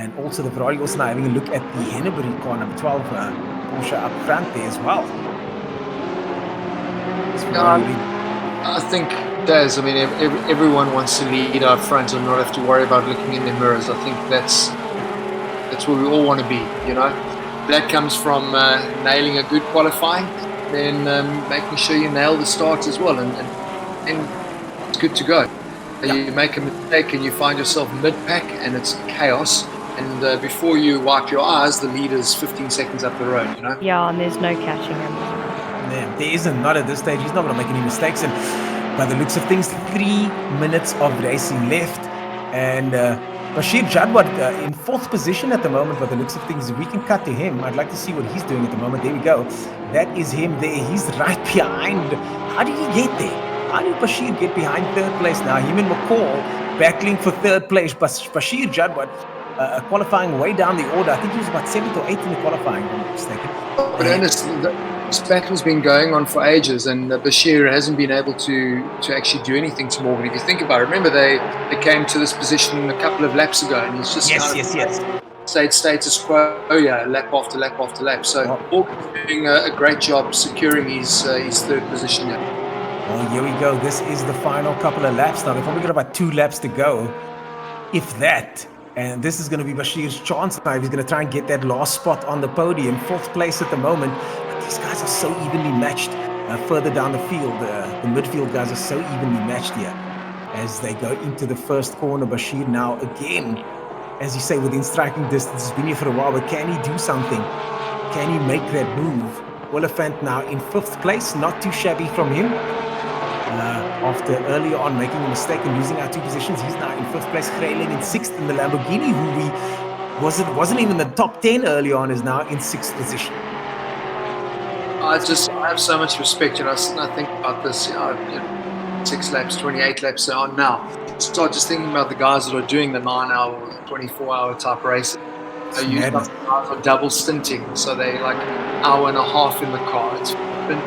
And also the Ferrari also now having a look at the Henneberry car, number 12, Porsche up front there as well. I think, Daz, I mean, everyone wants to lead out front and not have to worry about looking in their mirrors. I think that's where we all want to be, you know. That comes from nailing a good qualifying, then making sure you nail the start as well, and it's good to go. You make a mistake and you find yourself mid-pack and it's chaos. And before you wipe your eyes, the leader's 15 seconds up the road, you know? Yeah, and there's no catching him. Yeah, there isn't, not at this stage. He's not going to make any mistakes. And by the looks of things, 3 minutes of racing left. And Bashir Jadwat in 4th position at the moment, by the looks of things. If we can cut to him, I'd like to see what he's doing at the moment. There we go. That is him there. He's right behind. How did he get there? How did Bashir get behind 3rd place now? Him and McCall battling for 3rd place. Bashir Jadwat, qualifying way down the order. I think he was about 7th or 8th in the qualifying, if I'm not mistaken. But Ernest, this battle's been going on for ages, and Bashir hasn't been able to actually do anything to Morgan. If you think about it, remember they came to this position a couple of laps ago, and he's just stayed status quo, lap after lap after lap. So Morgan's doing a great job securing his third position here. Well, here we go. This is the final couple of laps now. They've probably got about 2 laps to go, if that. And this is going to be Bashir's chance now. He's going to try and get that last spot on the podium. 4th place at the moment. But these guys are so evenly matched further down the field. The midfield guys are so evenly matched here as they go into the first corner. Bashir now again, as you say, within striking distance. He's been here for a while, but can he do something? Can he make that move? Oliphant now in 5th place. Not too shabby from him. After earlier on making a mistake and losing our 2 positions, he's now in 5th place. Grayling in 6th in the Lamborghini, who wasn't even in the top 10 early on, is now in 6th position. I have so much respect, I think about this, 6 laps, 28 laps on now. Start just thinking about the guys that are doing the 9-hour, 24-hour type races. Usually guys are double stinting, so they like an hour and a half in the car. It's been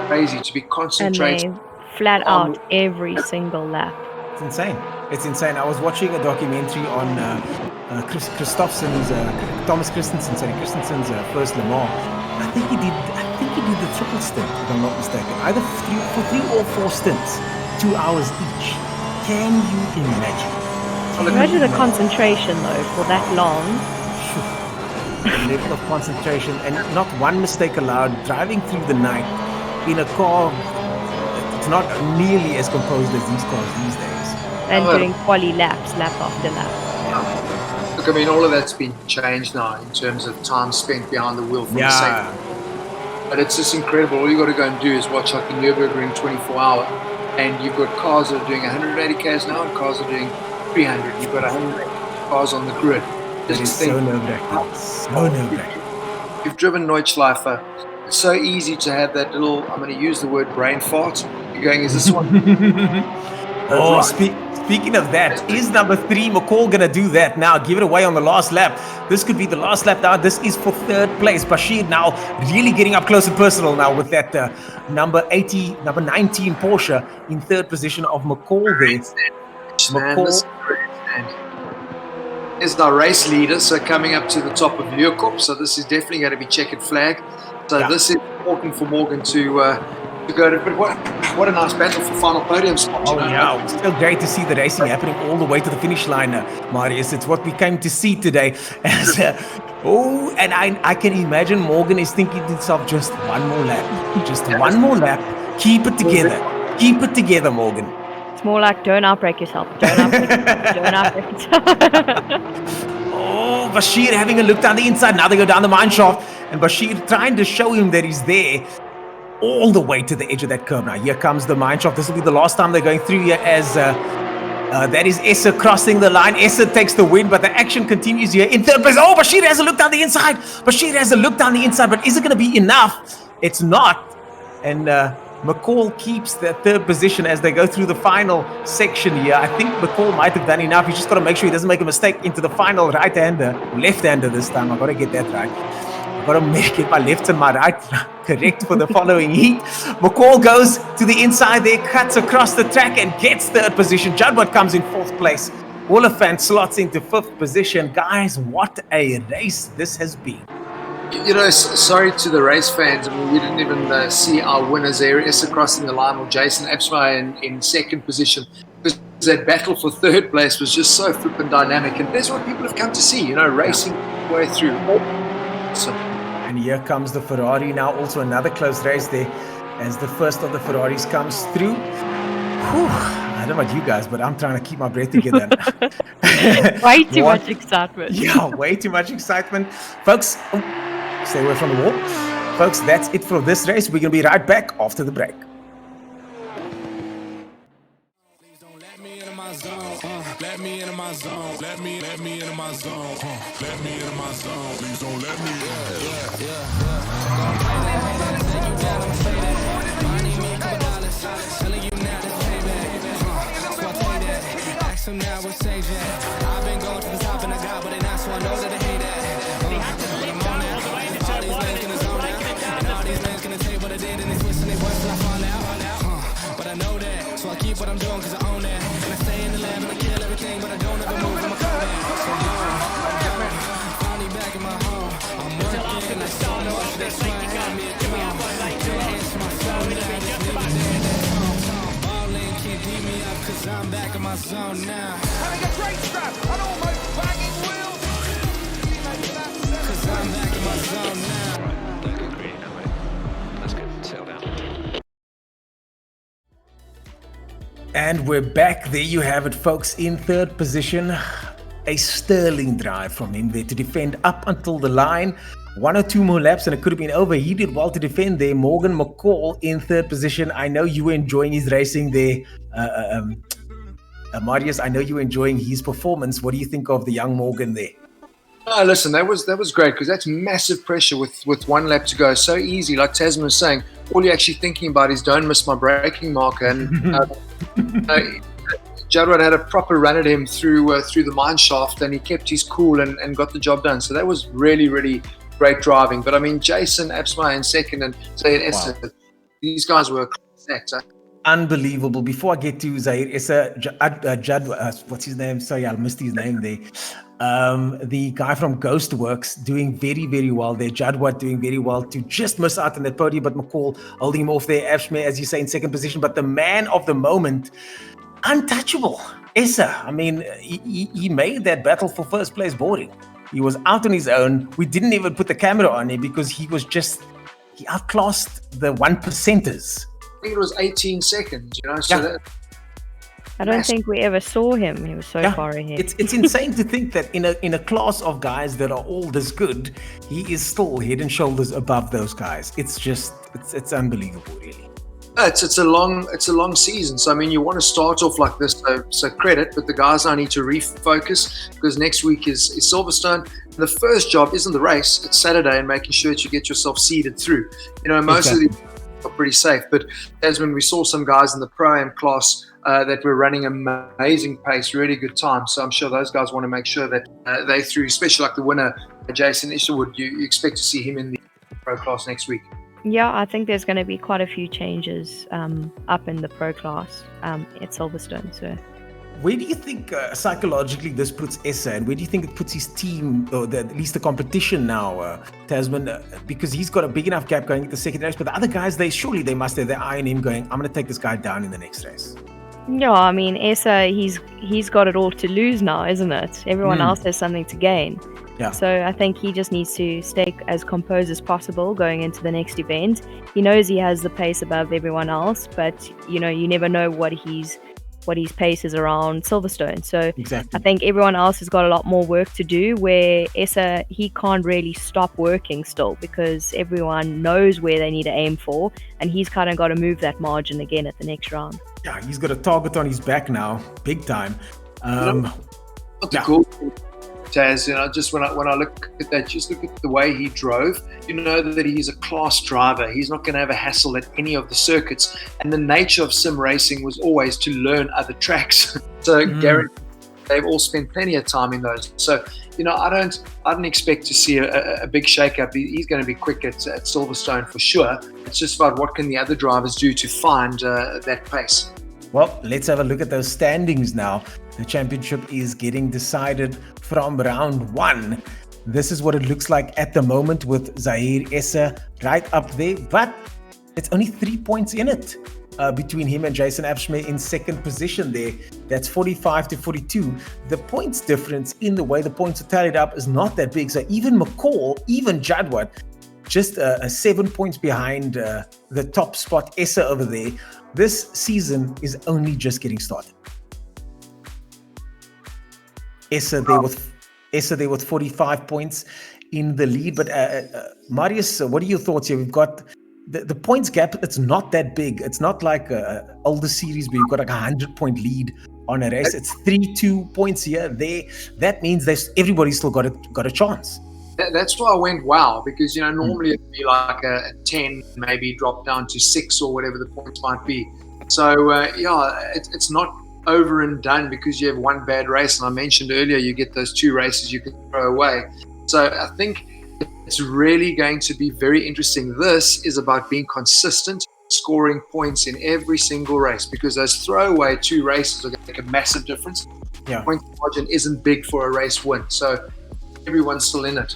crazy to be concentrating. And they flat out every single lap. It's insane. It's insane. I was watching a documentary on Thomas Christensen's first Le Mans. I think he did the triple stint, if I'm not mistaken. Either 3 or 4 stints, 2 hours each. Can you imagine? Imagine the concentration though for that long. The level of concentration and not one mistake allowed. Driving through the night in a car. It's not nearly as composed as these cars these days. And doing quali laps, lap after lap. Look, I mean, all of that's been changed now in terms of time spent behind the wheel from the safety. But it's just incredible. All you got to go and do is watch like the Nürburgring 24-hour, and you've got cars that are doing 180 k's an hour and cars that are doing 300. You've got 100 cars on the grid. That is so nerve-wracking. So nerve-wracking. You've driven Neuschleifer. It's so easy to have that little, I'm going to use the word brain fart. You're going, is this one? Speaking of that, is number 3 McCall going to do that now? Give it away on the last lap. This could be the last lap now. This is for 3rd place. Bashir now really getting up close and personal now with that number 19 Porsche in 3rd position of McCall there. Is our race leader, so coming up to the top of Leeuwkop, so this is definitely going to be checkered flag. So this is important for Morgan to go to. But what a nice battle for final podium spot. It's still great to see the racing happening all the way to the finish line, Marius. It's what we came to see today. And I can imagine Morgan is thinking to himself, just one more lap. Just one more lap. Keep it together. Keep it together, Morgan. It's more like don't outbreak yourself. Don't outbreak yourself. Oh, Bashir having a look down the inside. Now they go down the mine shaft. And Bashir trying to show him that he's there all the way to the edge of that curve. Now, here comes the mine shaft. This will be the last time they're going through here as that is Essa crossing the line. Essa takes the win, but the action continues here in 3rd place. Oh, Bashir has a look down the inside. Bashir has a look down the inside, but is it going to be enough? It's not. And McCall keeps the 3rd position as they go through the final section here. I think McCall might have done enough. He's just got to make sure he doesn't make a mistake into the final left-hander this time. I've got to get that right. I've got to get my left and my right correct for the following heat. McCall goes to the inside there, cuts across the track and gets 3rd position. Judward comes in 4th place. Oliphant slots into 5th position. Guys, what a race this has been. Sorry to the race fans. I mean, we didn't even see our winners there. Essa crossing the line or Jason Absmeyer in 2nd position. Because that battle for 3rd place was just so flippin' dynamic. And that's what people have come to see, racing way through. Awesome. And here comes the Ferrari now. Also another close race there as the first of the Ferraris comes through. Whew. I don't know about you guys, but I'm trying to keep my breath together. Way too much excitement. Yeah, way too much excitement. Folks, stay away from the wall. Folks, that's it for this race. We're going to be right back after the break. Please don't let me into my zone. Let me into my zone. Let me into my zone. Let me into my zone. Please don't let me. Now we're saving. I've been going to the top and I got what it keep what I'm doing cause I own that. And I stay in the lab and I kill everything, but I don't ever move. I'm a cold man. So yo, finally back in my home. I'm working, I saw no other. That's why I had me a drum. Till I answer my phone, now I just leave it there. All in, can't beat me up cause I'm back in my zone now. Having a great strap and almost banging wheels. Cause I'm back in my zone now. Don't get greedy now, mate. That's good. Settle down. And we're back. There you have it, folks. In third position, a sterling drive from him there to defend up until the line. 1 or 2 more laps and it could have been over. He did well to defend there. Morgan McCall in third position. I know you were enjoying his racing there. Marius, I know you were enjoying his performance. What do you think of the young Morgan there? Oh, listen, that was great because that's massive pressure with 1 lap to go. So easy, like Tasman was saying. All you're actually thinking about is don't miss my braking marker. And Jadwat had a proper run at him through the mine shaft, and he kept his cool and got the job done. So that was really, really great driving. But I mean, Jason Absma in second and Zaid Essa, these guys were class. Unbelievable. Before I get to Zaid Essa, what's his name? Sorry, I missed his name there. The guy from Ghostworks doing very, very well there. Jadwat doing very well to just miss out on that podium, but McCall holding him off there. Ashmeh, as you say, in second position. But the man of the moment, untouchable, Essa. I mean, he made that battle for first place boring. He was out on his own. We didn't even put the camera on him because he outclassed the 1%ers. I think it was 18 seconds, you know. So Yeah. I don't think we ever saw him. He was so far ahead. It's insane to think that in a class of guys that are all this good, he is still head and shoulders above those guys. It's unbelievable, really. It's a long season. So I mean, you want to start off like this. So credit, but the guys now need to refocus because next week is Silverstone. The first job isn't the race; it's Saturday and making sure that you get yourself seeded through. You know, most of these are pretty safe. But as when we saw some guys in the Pro-Am class that were running amazing pace, really good time. So I'm sure those guys want to make sure that they through, especially like the winner, Jason Isherwood. You expect to see him in the Pro class next week. Yeah, I think there's going to be quite a few changes up in the pro class at Silverstone. So, where do you think psychologically this puts Essa, and where do you think it puts his team, or at least the competition now, Tasman? Because he's got a big enough gap going into the second race, but the other guys, they must have their eye on him, going, "I'm going to take this guy down in the next race." yeah, I mean, Essa, he's got it all to lose now, isn't it? Everyone else has something to gain. Yeah. So I think he just needs to stay as composed as possible going into the next event. He knows he has the pace above everyone else, but you know, you never know what his pace is around Silverstone. So Exactly. I think everyone else has got a lot more work to do, where Essa, he can't really stop working still because everyone knows where they need to aim for, and he's kind of got to move that margin again at the next round. Yeah, he's got a target on his back now, big time. Cool. Taz, you know, just when I look at that, just look at the way he drove. You know that he's a class driver. He's not going to have a hassle at any of the circuits. And the nature of sim racing was always to learn other tracks. So guarantee they've all spent plenty of time in those. So you know, I don't expect to see a big shake-up. He's going to be quick at Silverstone for sure. It's just about what can the other drivers do to find that pace. Well, let's have a look at those standings now. The championship is getting decided from round 1. This is what it looks like at the moment with Zaid Essa right up there, but it's only 3 points in it between him and Jason Abshme in second position there. That's 45 to 42. The points difference in the way the points are tallied up is not that big. So even McCall, even Jadwat, just 7 points behind the top spot, Essa over there. This season is only just getting started. Essa there with 45 points in the lead. But Marius, what are your thoughts here? We've got the points gap. It's not that big. It's not like older series where you've got like 100-point lead on a race. It's 3-2 points here. That means everybody's still got a chance. That's why I went wow, because you know normally it'd be like a 10, maybe drop down to 6 or whatever the points might be. So it's not over and done because you have one bad race. And I mentioned earlier, you get those 2 races you can throw away. So I think it's really going to be very interesting. This is about being consistent scoring points in every single race, because those throwaway 2 races are going to make a massive difference. Yeah. Point margin isn't big for a race win, so everyone's still in it.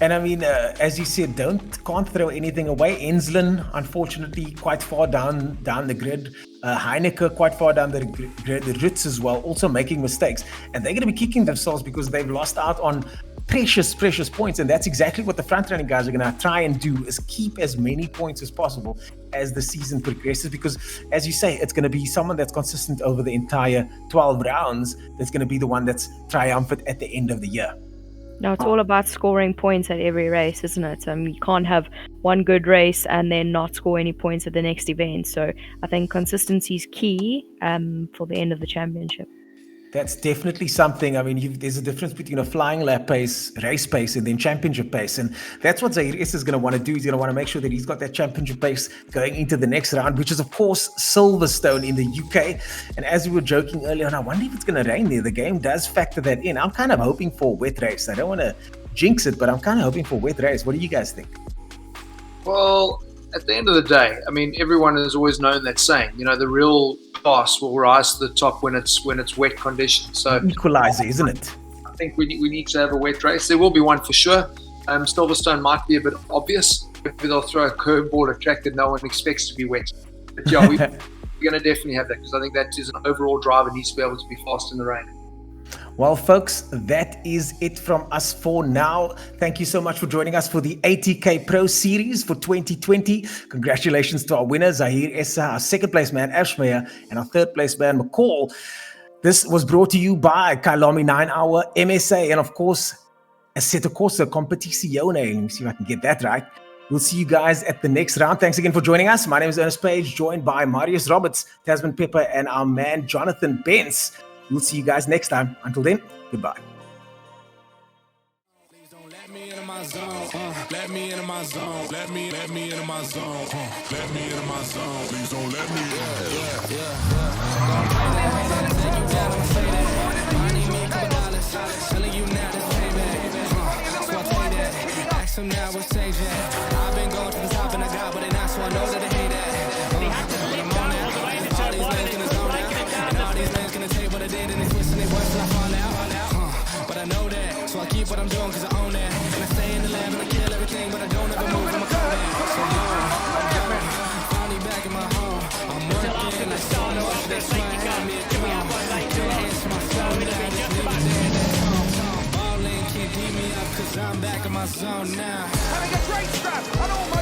And I mean, as you said, can't throw anything away. Enslin, unfortunately, quite far down the grid. Heineke quite far down the grid. The Ritz as well, also making mistakes, and they're going to be kicking themselves because they've lost out on precious points. And that's exactly what the front running guys are going to try and do, is keep as many points as possible as the season progresses, because as you say, it's going to be someone that's consistent over the entire 12 rounds that's going to be the one that's triumphant at the end of the year. No, it's all about scoring points at every race, isn't it? You can't have one good race and then not score any points at the next event. So I think consistency is key for the end of the championship. That's definitely something. I mean, there's a difference between a flying lap pace, race pace, and then championship pace. And that's what Zaire is going to want to do. He's going to want to make sure that he's got that championship pace going into the next round, which is, of course, Silverstone in the UK. And as we were joking earlier on, I wonder if it's going to rain there. The game does factor that in. I'm kind of hoping for a wet race. I don't want to jinx it, but I'm kind of hoping for a wet race. What do you guys think? Well, at the end of the day, I mean, everyone has always known that saying, the real class will rise to the top when it's wet conditions. So equalizer, isn't it? I think we need to have a wet race. There will be one for sure. Silverstone might be a bit obvious. Maybe they'll throw a curveball, a track that no one expects to be wet. But yeah, we're going to definitely have that, because I think that is an overall driver needs to be able to be fast in the rain. Well, folks, that is it from us for now. Thank you so much for joining us for the ATK Pro Series for 2020. Congratulations to our winners, Zahir Essa, our second place man, Ashmeyer, and our third place man, McCall. This was brought to you by Kyalami 9-Hour, MSA, and of course, Assetto Corsa Competizione. Let me see if I can get that right. We'll see you guys at the next round. Thanks again for joining us. My name is Ernest Page, joined by Marius Roberts, Tasman Pepper, and our man, Jonathan Bence. We'll see you guys next time. Until then, goodbye. Please don't let me into my zone. Let me into my zone. Let me into my zone. Let me into my zone. Please don't let me. Telling you now this payback. So I tell you that. Ask them now what's changing. I've been going to the top and I got what they not, so I know that they hate that. All these names gonna zone out. And all these names gonna tell you what I did and they twist and they worse till I fall out. But I know that, so I keep what I'm doing cause I own that. And I stay in the lab and I kill everything, but I don't ever move from a corner. So I'm finally back in my home. I'm working like so much, that's why I had me a drum. Dance my soul, now just leave it there, that's home. Ballin' can't keep me up cause I'm back in my zone now. Having a great scrap, and almost